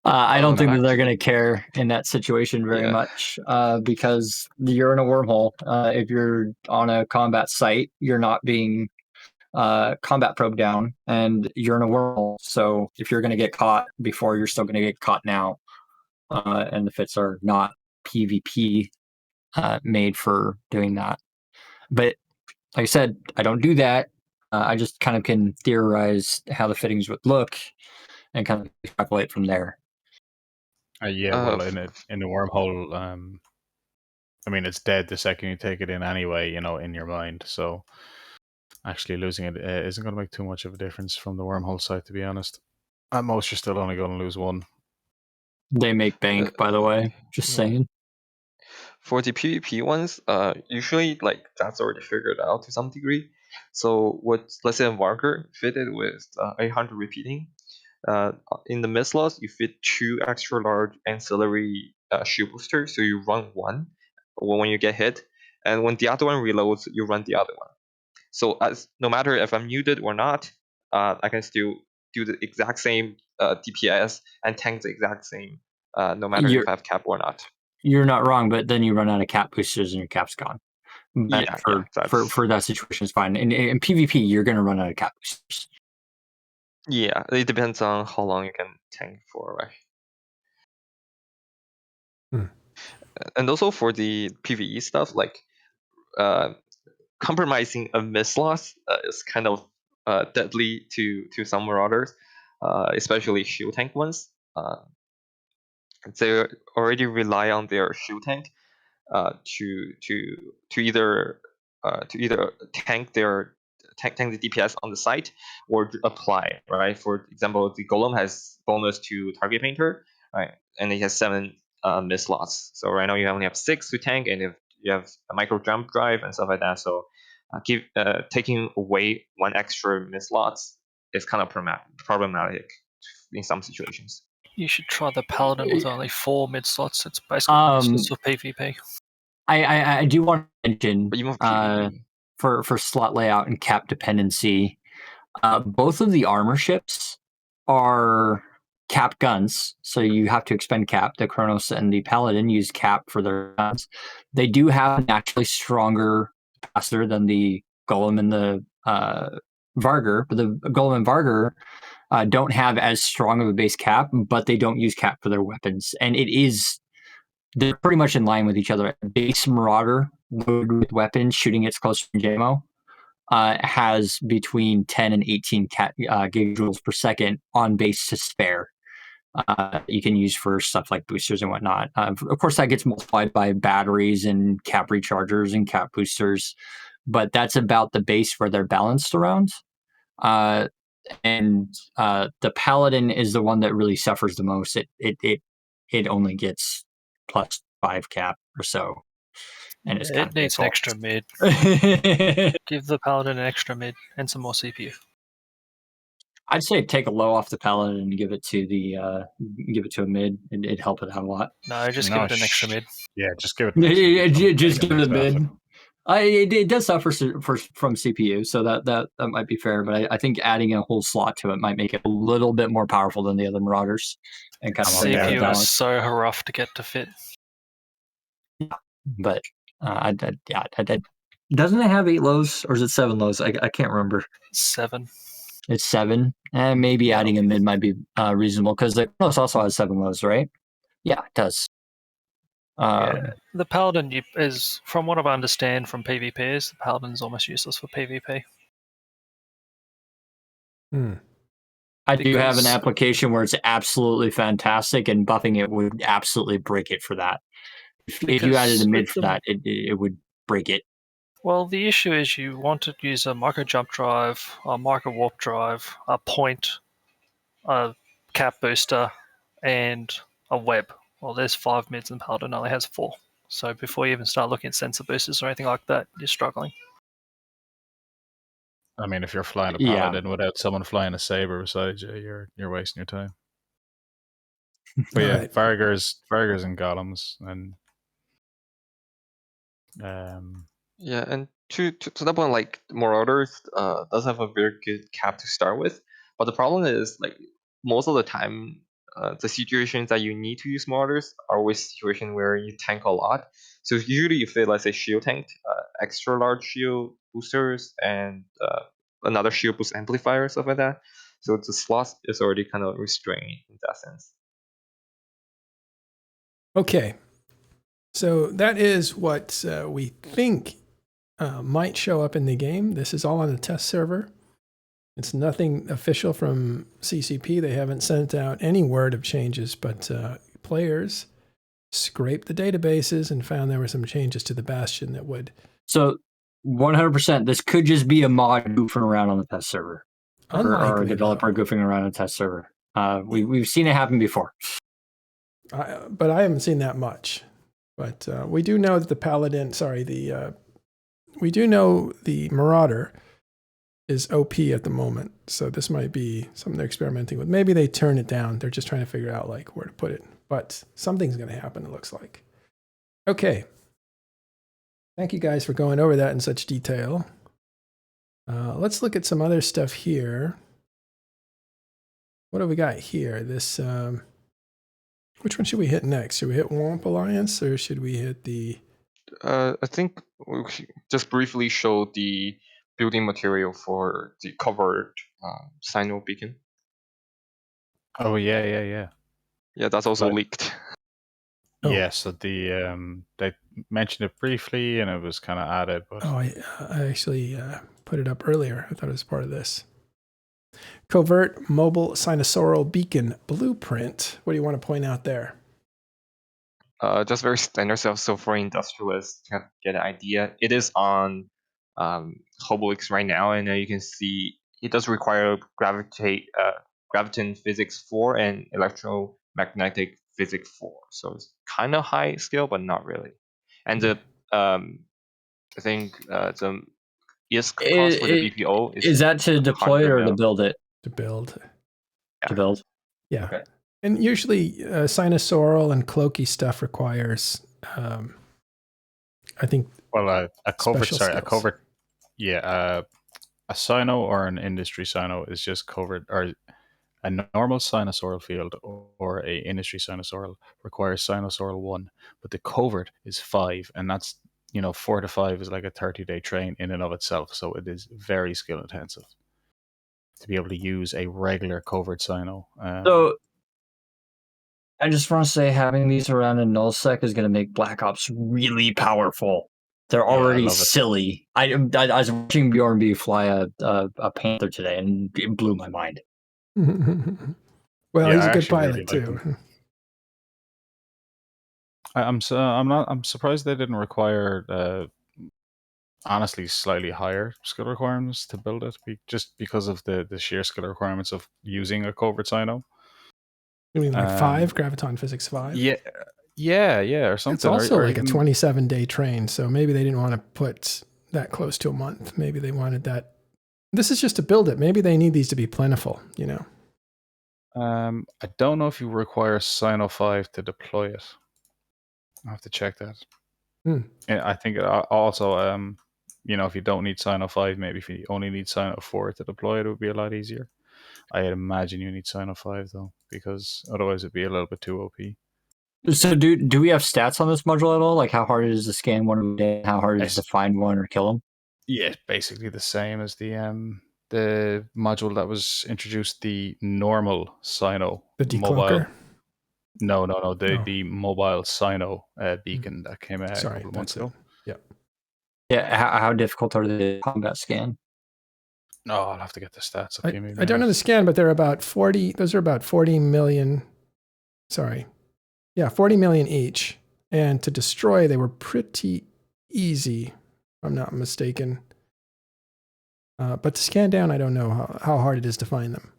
I don't think that they're going to care in that situation very much, because you're in a wormhole. If you're on a combat site, you're not being combat probed down, and you're in a wormhole. So if you're going to get caught before, you're still going to get caught now. And the fits are not PvP made for doing that. But like I said, I don't do that. I just kind of can theorize how the fittings would look and kind of extrapolate from there. Well, in the wormhole, I mean, it's dead the second you take it in anyway, in your mind. So actually losing it isn't going to make too much of a difference from the wormhole side, to be honest. At most, you're still only going to lose one. They make bank, by the way. Just saying. For the PvP ones, usually like that's already figured out to some degree. So let's say a marker fitted with 800 repeating. In the mid slots, you fit 2 extra large ancillary shield boosters, so you run one when you get hit, and when the other one reloads, you run the other one. So no matter if I'm muted or not, I can still do the exact same DPS and tank the exact same, no matter if I have cap or not. You're not wrong, but then you run out of cap boosters and your cap's gone. But for that situation, it's fine. In PvP, you're going to run out of cap boosters. Yeah, it depends on how long you can tank for, right? And also for the PvE stuff, like compromising a mid-slot is kind of deadly to some Marauders, especially shield tank ones. They already rely on their shield tank to either tank the DPS on the site or apply, right? For example, the Golem has bonus to target painter, right? And it has 7 mid slots. So right now you only have 6 to tank, and if you have a micro jump drive and stuff like that, so taking away 1 extra mid slots is kind of problematic in some situations. You should try the Paladin with only 4 mid slots. It's basically useless for PvP. I do want to mention for slot layout and cap dependency, both of the armor ships are cap guns, so you have to expend cap. The Kronos and the Paladin use cap for their guns. They do have a naturally stronger capacitor than the Golem and the Vargur, but the Golem and Vargur don't have as strong of a base cap, but they don't use cap for their weapons, and they're pretty much in line with each other. Base Marauder loaded with weapons, shooting its close range ammo, has between 10 and 18 gigajoules per second on base to spare. You can use for stuff like boosters and whatnot. Of course, that gets multiplied by batteries and cap rechargers and cap boosters, but that's about the base where they're balanced around. And the Paladin is the one that really suffers the most. It only gets plus 5 cap or so, and it's kind It of needs an fault. extra mid. Give the Paladin an extra mid and some more CPU. I'd say take a low off the Paladin and give it to a mid. It'd help it out a lot. No, just give it an extra mid. Yeah, just give it. An extra Just give it a mid. happen. It does suffer from CPU, so that might be fair. But I think adding a whole slot to it might make it a little bit more powerful than the other Marauders. And kind of CPU is so rough to get to fit. But doesn't it have 8 lows or is it 7 lows? I can't remember. 7. It's 7, and maybe adding a mid might be reasonable because the Kronos also has 7 lows, right? Yeah, it does. The Paladin is, from what I understand from PvP, the Paladin is almost useless for PvP. I do have an application where it's absolutely fantastic, and buffing it would absolutely break it for that. If you added a mid for that, it would break it. Well, the issue is you want to use a micro jump drive, a micro warp drive, a point, a cap booster, and a web. Well, there's 5 mids and Paladin only has 4. So before you even start looking at sensor boosters or anything like that, you're struggling. I mean, if you're flying a Paladin without someone flying a Saber beside you, you're wasting your time. But yeah, right. Vargers and Golems and yeah, and to that point, like Marauders does have a very good cap to start with, but the problem is like most of the time, the situations that you need to use Marauders are always situations where you tank a lot. So usually you fit, let's say, shield tank, extra large shield boosters, and another shield boost amplifier, stuff like that. So the slot is already kind of restrained in that sense. Okay, so that is what we think might show up in the game. This is all on a test server. It's nothing official from CCP. They haven't sent out any word of changes, but players scraped the databases and found there were some changes to the Bastion that would... So 100%, this could just be a mod goofing around on the test server. Or a developer goofing around on a test server. We've seen it happen before. But I haven't seen that much. But we do know that the Paladin, we do know the Marauder is OP at the moment. So this might be something they're experimenting with. Maybe they turn it down. They're just trying to figure out like where to put it. But something's going to happen, it looks like. Okay. Thank you guys for going over that in such detail. Let's look at some other stuff here. What have we got here? This... which one should we hit next? Should we hit WOMP Alliance or should we hit the... I think we just briefly show the building material for the Covert Cyno beacon. Oh, yeah. Yeah, that's also leaked. Oh. Yeah, so they mentioned it briefly and it was kind of added. But... Oh, I actually put it up earlier. I thought it was part of this. Covert Mobile Sinosaural Beacon Blueprint. What do you want to point out there? Just very standard stuff. So for industrialists to get an idea, it is on Hobelix right now, and you can see it does require graviton physics 4 and electromagnetic physics 4. So it's kind of high scale, but not really. And the I think the ISK cost for the BPO is that to deploy or to build it? To build. Yeah. To build. Yeah. Okay. And usually sinosaural and cloaky stuff requires, I think. Well, a covert, yeah, a Cyno or an industry Cyno is just covered, or a normal sinosaural field or a industry sinosaural requires sinosaural 1, but the covert is 5, and that's 4 to 5 is like a 30-day train in and of itself, so it is very skill intensive to be able to use a regular covert Cyno. So I just want to say having these around in nullsec is going to make Black Ops really powerful. They're already love it. silly. I was watching Bjorn B fly a panther today, and it blew my mind. Well, Yeah, he's I a good actually pilot really like too. them. I'm surprised they didn't require honestly slightly higher skill requirements to build it, just because of the sheer skill requirements of using a covert Cyno. You mean like 5, Graviton Physics 5? Yeah, or something. It's also or like a even, 27-day train, so maybe they didn't want to put that close to a month. Maybe they wanted that. This is just to build it. Maybe they need these to be plentiful, you know. I don't know if you require Cyno 5 to deploy it. I'll have to check that. Hmm. And I think also, if you don't need Cyno 5, maybe if you only need Cyno 4 to deploy it, it would be a lot easier. I imagine you need Cyno 5 though, because otherwise it'd be a little bit too OP. So do we have stats on this module at all? Like how hard it is to scan one a day, how hard it is to find one or kill them? Yeah, basically the same as the module that was introduced, the normal Cyno The mobile. decloaker? No, the mobile Cyno beacon that came out a couple of months ago. Yeah, how difficult are the combat scan? No, I'll have to get the stats up. I don't know the scan, but they're about 40. Those are about 40 million. Sorry. Yeah, 40 million each. And to destroy, they were pretty easy, if I'm not mistaken. But to scan down, I don't know how hard it is to find them.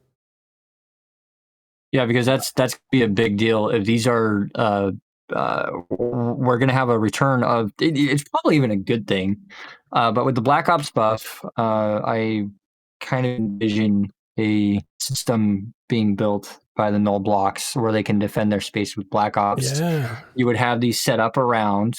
Yeah, because that's gonna be a big deal. If these are, we're gonna have a return of. It's probably even a good thing. But with the Black Ops buff, I kind of envision a system being built by the null blocks where they can defend their space with Black Ops. Yeah. You would have these set up around,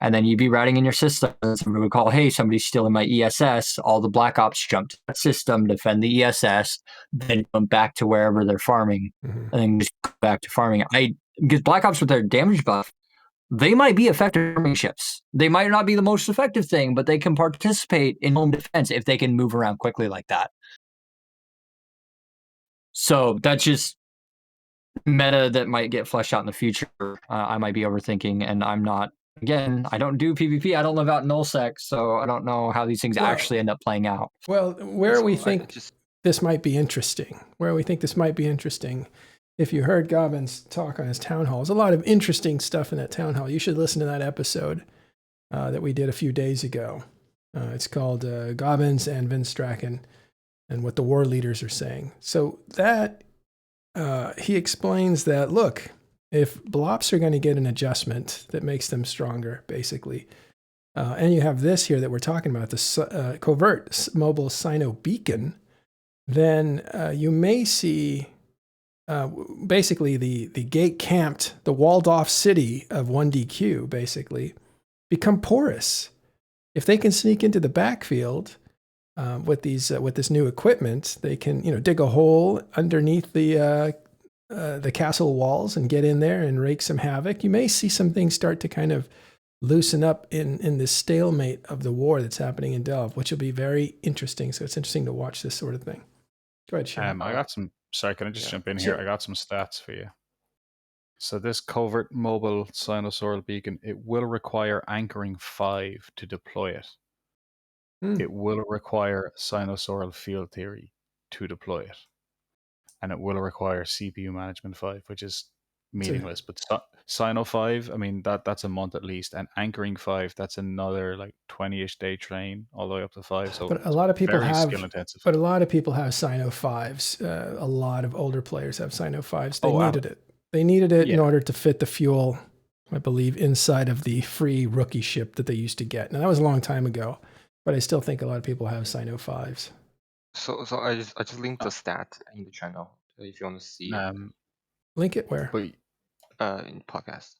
and then you'd be routing in your system, and somebody would call, hey, somebody's stealing my ESS. All the Black Ops jump to that system, defend the ESS, then come back to wherever they're farming, and then just go back to farming. Because Black Ops with their damage buff, they might be effective farming ships. They might not be the most effective thing, but they can participate in home defense if they can move around quickly like that. So that's just meta that might get fleshed out in the future. I might be overthinking, and I'm not. Again, I don't do PvP. I don't live out in nullsec, so I don't know how these things actually end up playing out. Well, where we think this might be interesting, if you heard Gobbin's talk on his town hall, there's a lot of interesting stuff in that town hall. You should listen to that episode that we did a few days ago. It's called Gobbins and Vince Strachan and what the war leaders are saying. So that he explains that, look, if blops are going to get an adjustment that makes them stronger, basically, and you have this here that we're talking about, the covert mobile Cyno beacon, then you may see basically the gate camped, the walled off city of 1DQ basically become porous. If they can sneak into the backfield with this new equipment, they can dig a hole underneath the castle walls and get in there and rake some havoc. You may see some things start to kind of loosen up in this stalemate of the war that's happening in Delve, which will be very interesting. So it's interesting to watch this sort of thing. Go ahead, Shane. I got some. Sorry, can I just jump in Sure. here? I got some stats for you. So this covert mobile sinusoidal beacon, it will require anchoring 5 to deploy it. It will require sinusoidal field theory to deploy it. And it will require CPU management 5, which is meaningless. But Cyno 5, I mean, that's a month at least. And anchoring 5, that's another like 20-ish day train all the way up to 5. So but a lot of people have skill intensive. But a lot of people have Cyno 5s. A lot of older players have Cyno 5s. They needed it. They needed it in order to fit the fuel, I believe, inside of the free rookie ship that they used to get. Now that was a long time ago, but I still think a lot of people have Cyno 5s. So I just linked the stat in the channel if you want to see it. Link it where? In podcast.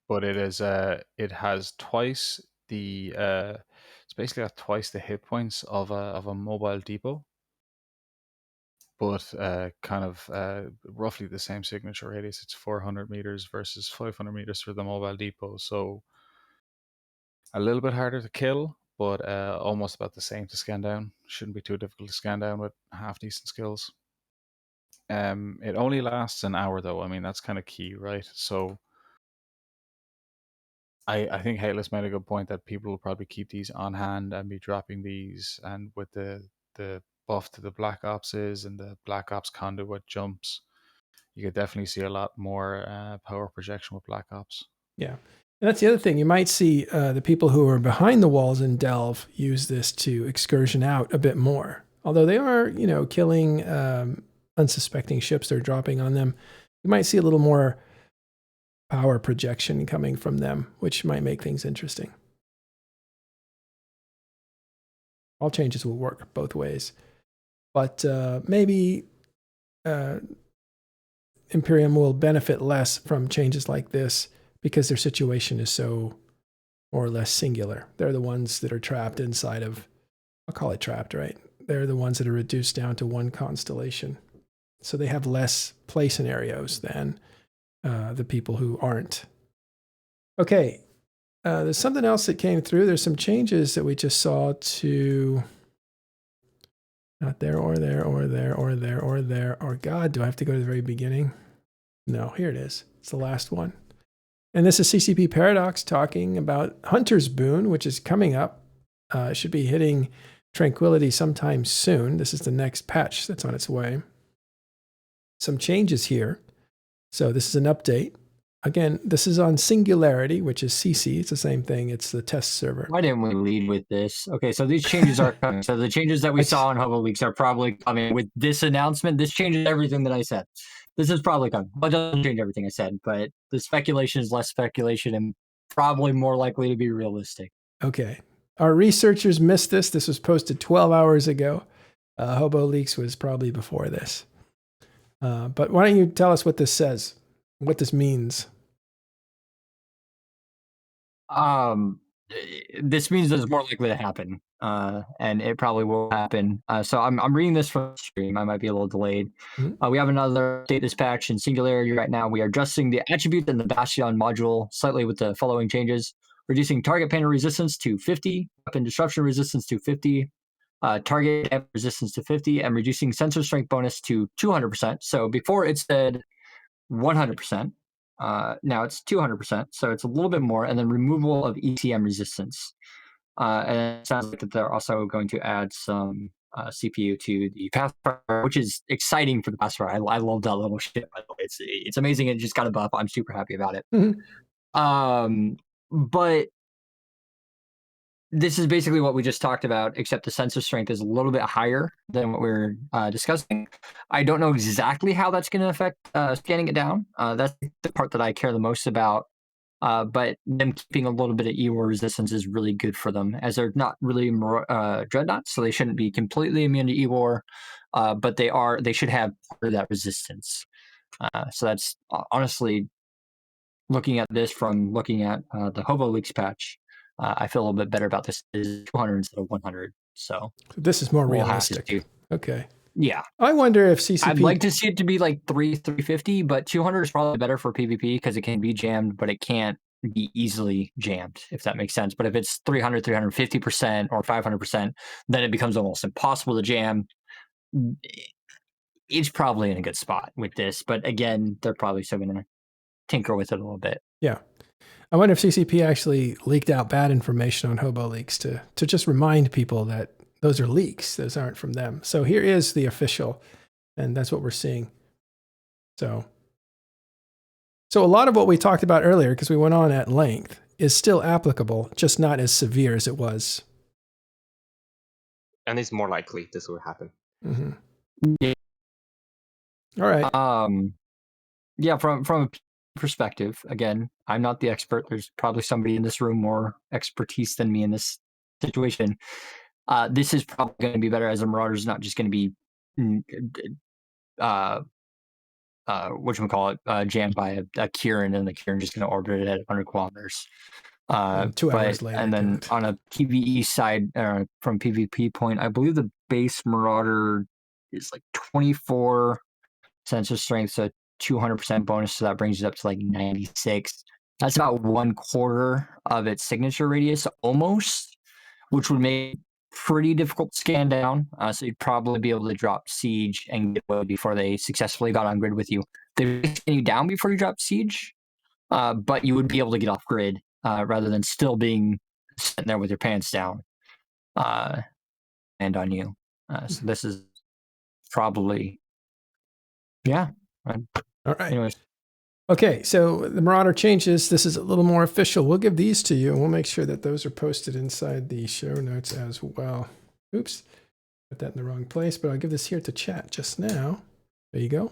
But it is it has twice the it's basically at twice the hit points of a mobile depot, but kind of roughly the same signature radius. It's 400 meters versus 500 meters for the mobile depot, so a little bit harder to kill, but almost about the same to scan down. Shouldn't be too difficult to scan down with half decent skills. It only lasts an hour though. I mean, that's kind of key, right? So I think Hateless made a good point that people will probably keep these on hand and be dropping these, and with the buff to the Black Ops and the Black Ops conduit jumps, you could definitely see a lot more power projection with Black Ops. Yeah. And that's the other thing. You might see the people who are behind the walls in Delve use this to excursion out a bit more. Although they are, killing unsuspecting ships they're dropping on them. You might see a little more power projection coming from them, which might make things interesting. All changes will work both ways. But maybe Imperium will benefit less from changes like this because their situation is so more or less singular. They're the ones that are trapped inside of, I'll call it trapped, right? They're the ones that are reduced down to one constellation. So they have less play scenarios than the people who aren't. Okay, there's something else that came through. There's some changes that we just saw to, not there or there or there or there or there. Or God, do I have to go to the very beginning? No, here it is. It's the last one. And this is CCP Paradox talking about Hunter's Boon, which is coming up. Should be hitting Tranquility sometime soon. This is the next patch that's on its way. Some changes here. So this is an update. Again, this is on Singularity, which is CC. It's the same thing. It's the test server. Why didn't we lead with this? Okay, so these changes are coming. So the changes that we saw in Hobo Leaks are probably coming with this announcement. This changes everything that I said. This is probably coming. Well, it doesn't change everything I said, but the speculation is less speculation and probably more likely to be realistic. Okay. Our researchers missed this. This was posted 12 hours ago. Hobo Leaks was probably before this. But why don't you tell us what this says? What this means? This means that it's more likely to happen, and it probably will happen. So I'm reading this from the stream. I might be a little delayed. We have another update this patch in Singularity right now. We are adjusting the attribute in the Bastion module slightly with the following changes: reducing target painter resistance to 50, weapon disruption resistance to 50, target damage resistance to 50, and reducing sensor strength bonus to 200%. So before it said 100%. Now it's 200%, so it's a little bit more, and then removal of ECM resistance. And it sounds like that they're also going to add some CPU to the Pathfinder, which is exciting for the Pathfinder. I love that little shit, by the way. It's amazing. It just got a buff. I'm super happy about it. But this is basically what we just talked about, except the sensor strength is a little bit higher than what we're discussing. I don't know exactly how that's going to affect scanning it down. That's the part that I care the most about. But them keeping a little bit of EWAR resistance is really good for them, as they're not really dreadnoughts, so they shouldn't be completely immune to EWAR, but they should have part of that resistance. So that's honestly, looking at this from looking at the Hobo Leaks patch, I feel a little bit better about this. Is 200 instead of 100. So this is more realistic. Okay. Yeah. I wonder if CCP. I'd like to see it to be like 350, but 200 is probably better for PvP because it can be jammed, but it can't be easily jammed, if that makes sense. But if it's 300, 350%, or 500%, then it becomes almost impossible to jam. It's probably in a good spot with this, but again, they're probably still going to tinker with it a little bit. Yeah. I wonder if CCP actually leaked out bad information on Hobo Leaks to just remind people that those are leaks. Those aren't from them. So here is the official, and that's what we're seeing. So a lot of what we talked about earlier, because we went on at length, is still applicable, just not as severe as it was. And it's more likely this will happen. Yeah. All right. Yeah, from a perspective, again, I'm not the expert. There's probably somebody in this room more expertise than me in this situation. This is probably going to be better, as a Marauder is not just going to be jammed by a Kieran, and the Kieran just going to orbit it at 100 kilometers. 2 hours later. And then on a PvE side, from PvP point, I believe the base Marauder is like 24 sensor strength, so 200% bonus, so that brings it up to like 96. That's about 1/4 of its signature radius, almost, which would make it pretty difficult to scan down. So you'd probably be able to drop Siege and get away before they successfully got on grid with you. They would scan you down before you drop Siege, but you would be able to get off grid rather than still being sitting there with your pants down and on you. So this is probably, yeah. All right. Anyways. Okay, so the Marauder changes. This is a little more official. We'll give these to you, and we'll make sure that those are posted inside the show notes as well. Oops, put that in the wrong place, but I'll give this here to chat just now. There you go.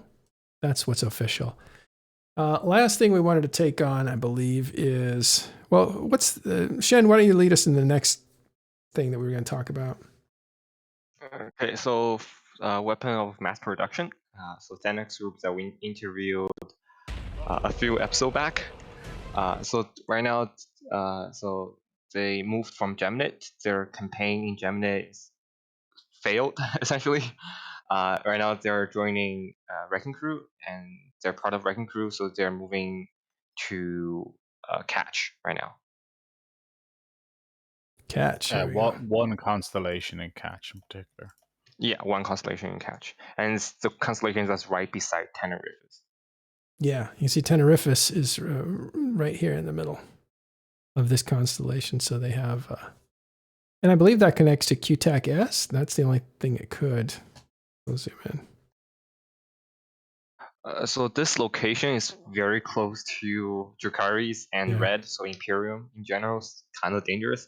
That's what's official. Last thing we wanted to take on, I believe, is, well, what's the, Shen, why don't you lead us in the next thing that we were going to talk about? Okay, so weapon of mass production. So 10x group that we interviewed a few episodes back. So right now, so they moved from Gemnet. Their campaign in Gemnet failed essentially. Right now they're joining Wrecking Crew, and they're part of Wrecking Crew, so they're moving to Catch right now. Catch. One constellation in Catch in particular. Yeah, one constellation in Catch, and it's the constellation that's right beside Teneriffe. Yeah, you see Teneriffe is right here in the middle of this constellation. So they have, and I believe that connects to QTAC S. That's the only thing it could. We'll zoom in. So this location is very close to Dracarys and Red, so Imperium in general is kind of dangerous.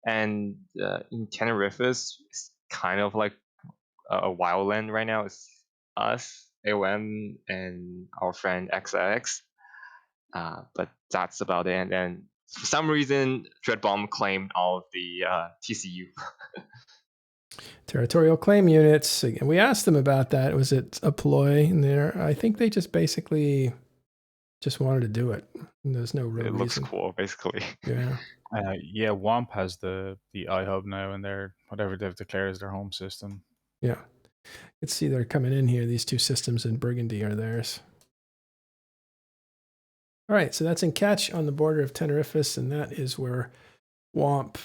And in Teneriffe, it's kind of like a wildland right now. It's us, AOM, and our friend XIX. But that's about it. And then for some reason, Dreadbomb claimed all of the TCU. Territorial claim units. And we asked them about that. Was it a ploy in there? I think they just basically just wanted to do it. There's no real reason. Looks cool, basically. Yeah. Yeah, WOMP has the iHub now in their whatever they've declared as their home system. Yeah. Let's see, they're coming in here. These two systems in Burgundy are theirs. All right, so that's in Catch on the border of Teneriffe, and that is where WOMP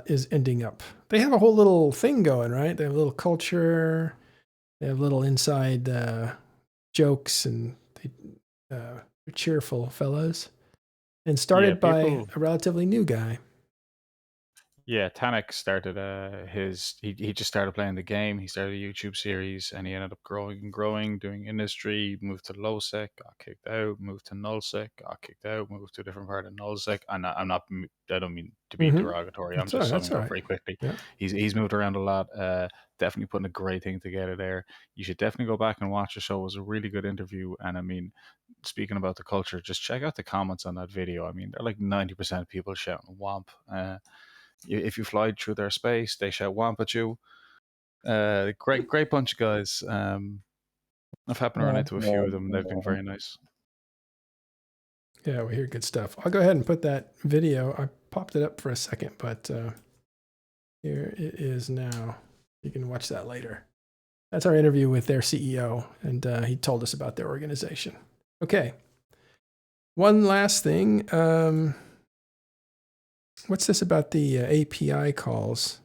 is ending up. They have a whole little thing going, right? They have a little culture. They have little inside jokes, and they're cheerful fellows. And started by a relatively new guy. Yeah, Tanek started he just started playing the game. He started a YouTube series, and he ended up growing and growing, doing industry, moved to lowsec, got kicked out, moved to nullsec, got kicked out, moved to a different part of nullsec. I don't mean to be derogatory. I'm just summing up very quickly. Yeah. He's moved around a lot. Definitely putting a great thing together there. You should definitely go back and watch the show. It was a really good interview, and I mean, speaking about the culture, just check out the comments on that video. I mean, they're like 90% of people shouting WOMP. If you fly through their space, they shout WOMP at you. Great bunch of guys. I've happened to run into a few of them. They've been very nice. Yeah, we hear good stuff. I'll go ahead and put that video. I popped it up for a second, but here it is now. You can watch that later. That's our interview with their CEO, and he told us about their organization. Okay. One last thing. What's this about the API calls?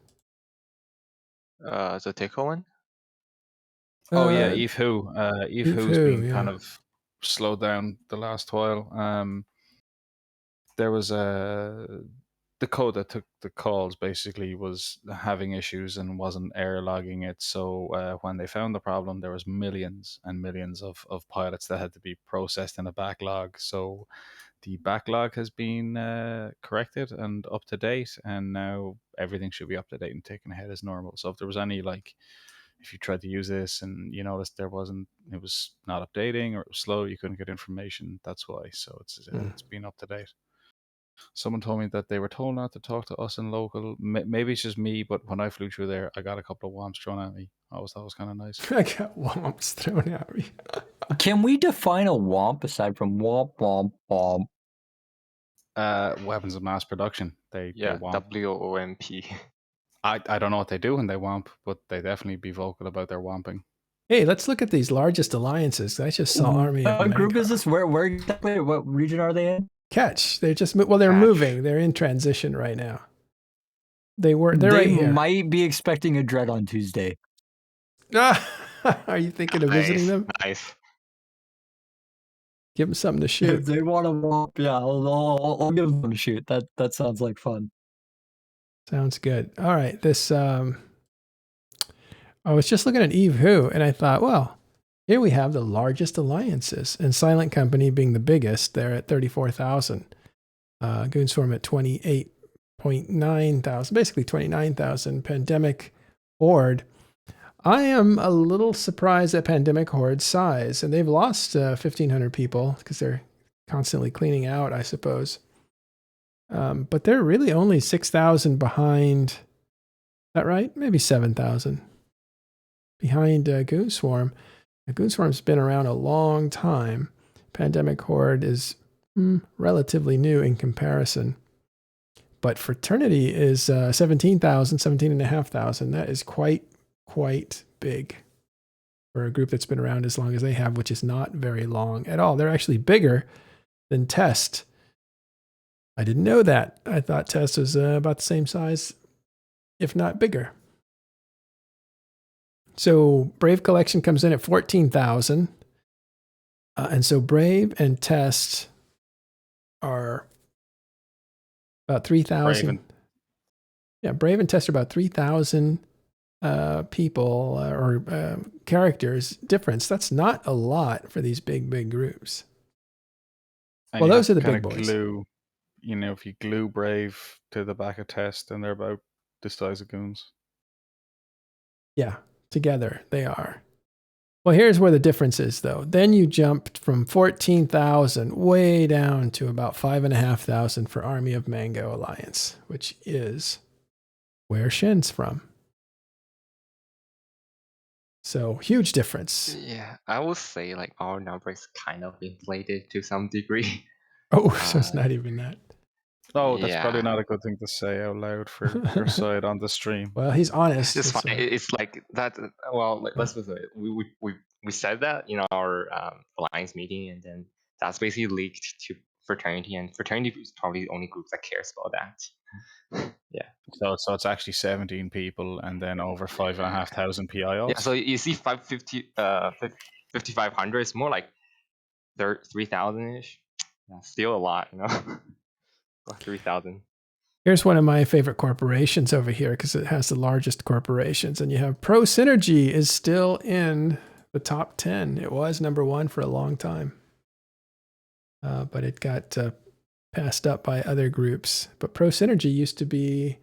The Tico one? Oh yeah, EveWho. EveWho's been kind of slowed down the last while. There was the code that took the calls basically was having issues and wasn't air logging it. So when they found the problem, there was millions and millions of pilots that had to be processed in a backlog. So the backlog has been corrected and up to date, and now everything should be up to date and taken ahead as normal. So if there was any if you tried to use this and you noticed it was not updating or it was slow, you couldn't get information. That's why. So it's been up to date. Someone told me that they were told not to talk to us in local. Maybe it's just me, but when I flew through there, I got a couple of WOMPs thrown at me. That was kind of nice. I got WOMPs thrown at me. Can we define a WOMP aside from WOMP, WOMP, WOMP? Weapons of mass production. They WOMP. WOMP. I don't know what they do when they WOMP, but they definitely be vocal about their WOMPing. Hey, let's look at these largest alliances. I just saw Army of What group is this? Where exactly? What region are they in? Catch. They're just they're moving. They're in transition right now. They're right here. They might be expecting a dread on Tuesday. Are you thinking of visiting them? Nice. Give them something to If shoot. they want to WOMP, yeah, I'll give them a shoot. That sounds like fun. Sounds good. All right. This I was just looking at EveWho, and I thought, well, here we have the largest alliances, and Silent Company being the biggest. They're at 34,000. Goonswarm at 28.9 thousand, basically 29,000. Pandemic Horde. I am a little surprised at Pandemic Horde's size, and they've lost 1,500 people because they're constantly cleaning out, I suppose. But they're really only 6,000 behind. Is that right? Maybe 7,000 behind Goonswarm. Goonswarm's been around a long time. Pandemic Horde is relatively new in comparison. But Fraternity is 17,000, 17,500. That is quite big for a group that's been around as long as they have, which is not very long at all. They're actually bigger than Test. I didn't know that. I thought Test was about the same size, if not bigger. So Brave Collection comes in at 14,000. And so Brave and Test are about 3,000. Yeah, Brave and Test are about 3,000 people or characters difference. That's not a lot for these big groups. And Well, you those are have the to big kinda boys. Glue, if you glue Brave to the back of Test, and they're about the size of Goons. Yeah, together they are. Well, here's where the difference is, though. Then you jumped from 14,000 way down to about 5,500 for Army of Mango Alliance, which is where Shen's from. So huge difference. Yeah, I would say like our number is kind of inflated to some degree. Oh, so it's not even that. Oh, that's probably Yeah. not a good thing to say out loud for your side on the stream. Well, he's honest. It's so- fine. It's like that. Well, let's put it. We said that in our alliance meeting, and then that's basically leaked to fraternity, and fraternity is probably the only group that cares about that. Yeah. So it's actually 17 people, and then over 5,500 PIOs. Yeah. So you see 5,500 is more like 3,000 ish. Yeah, still a lot, 3,000. Here's one of my favorite corporations over here because it has the largest corporations. And you have Pro Synergy is still in the top 10. It was number 1 for a long time. But it got passed up by other groups. But Pro Synergy used to be,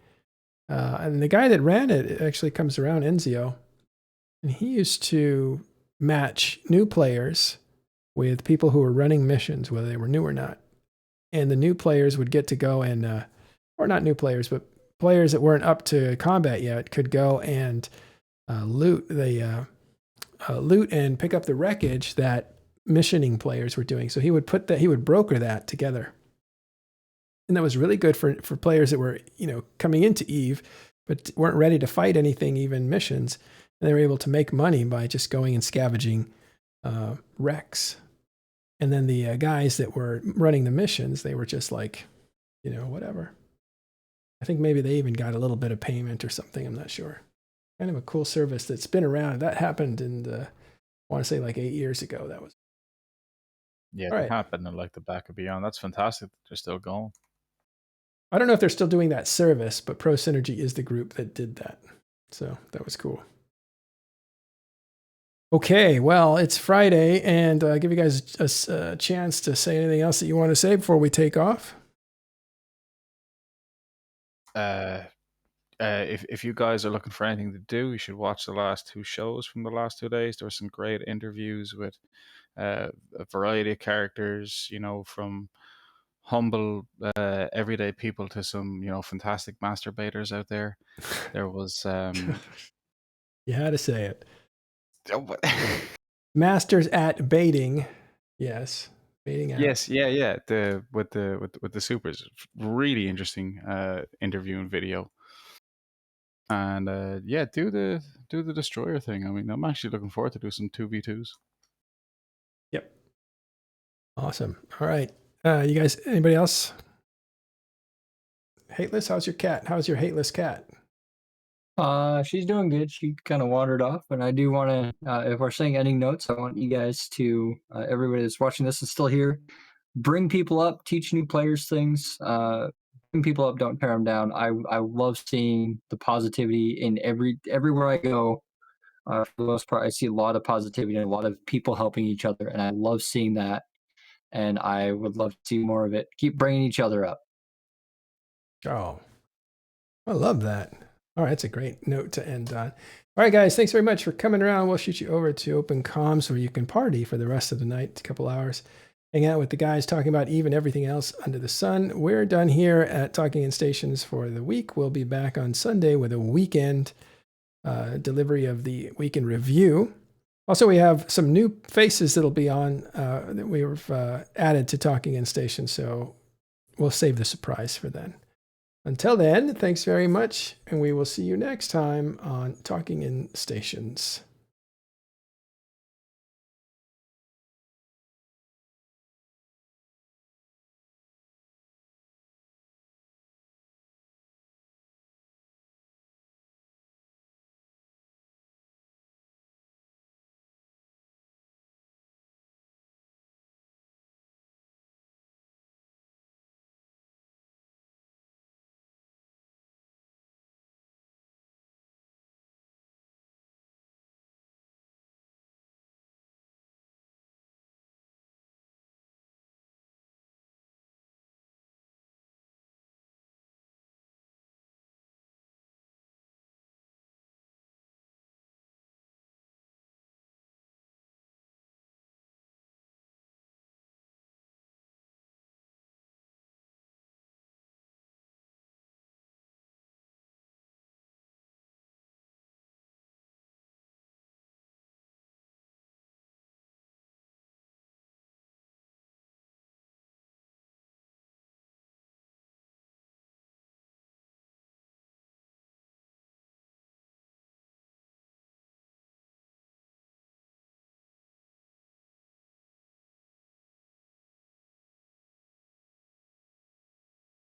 and the guy that ran it actually comes around, Enzio. And he used to match new players with people who were running missions, whether they were new or not. And the new players would get to go and, or not new players, but players that weren't up to combat yet could go and loot and pick up the wreckage that missioning players were doing. So he would broker that together. And that was really good for players that were, coming into Eve, but weren't ready to fight anything, even missions. And they were able to make money by just going and scavenging wrecks. And then the guys that were running the missions, they were just like, whatever. I think maybe they even got a little bit of payment or something. I'm not sure. Kind of a cool service that's been around. That happened I want to say like 8 years ago. That was. Yeah, All it right. happened in like the back of Beyond. That's fantastic. They're still going. I don't know if they're still doing that service, but Pro Synergy is the group that did that. So that was cool. Okay, well, it's Friday, and I'll give you guys a chance to say anything else that you want to say before we take off. If you guys are looking for anything to do, you should watch the last 2 shows from the last 2 days. There were some great interviews with a variety of characters, from humble everyday people to some fantastic masturbators out there. There was You had to say it. oh, what? Masters at baiting. Yes. Baiting out. Yes, yeah. With the supers, really interesting interview and video. And do the destroyer thing. I mean, I'm actually looking forward to do some 2v2s. Yep. Awesome. All right. You guys, anybody else? Hateless, how's your cat? How's your hateless cat? She's doing good. She kind of wandered off, but I do want to, if we're saying ending notes, I want you guys to, everybody that's watching this and still here, bring people up, teach new players things. Bring people up, don't tear them down. I love seeing the positivity in everywhere I go. For the most part, I see a lot of positivity and a lot of people helping each other, and I love seeing that. And I would love to see more of it. Keep bringing each other up. Oh, I love that. All right, that's a great note to end on. All right, guys, thanks very much for coming around. We'll shoot you over to Open Comms where you can party for the rest of the night, a couple hours. Hang out with the guys talking about Eve and everything else under the sun. We're done here at Talking in Stations for the week. We'll be back on Sunday with a weekend delivery of the weekend review. Also, we have some new faces that'll be on that we've added to Talking in Stations, so we'll save the surprise for then. Until then, thanks very much, and we will see you next time on Talking in Stations.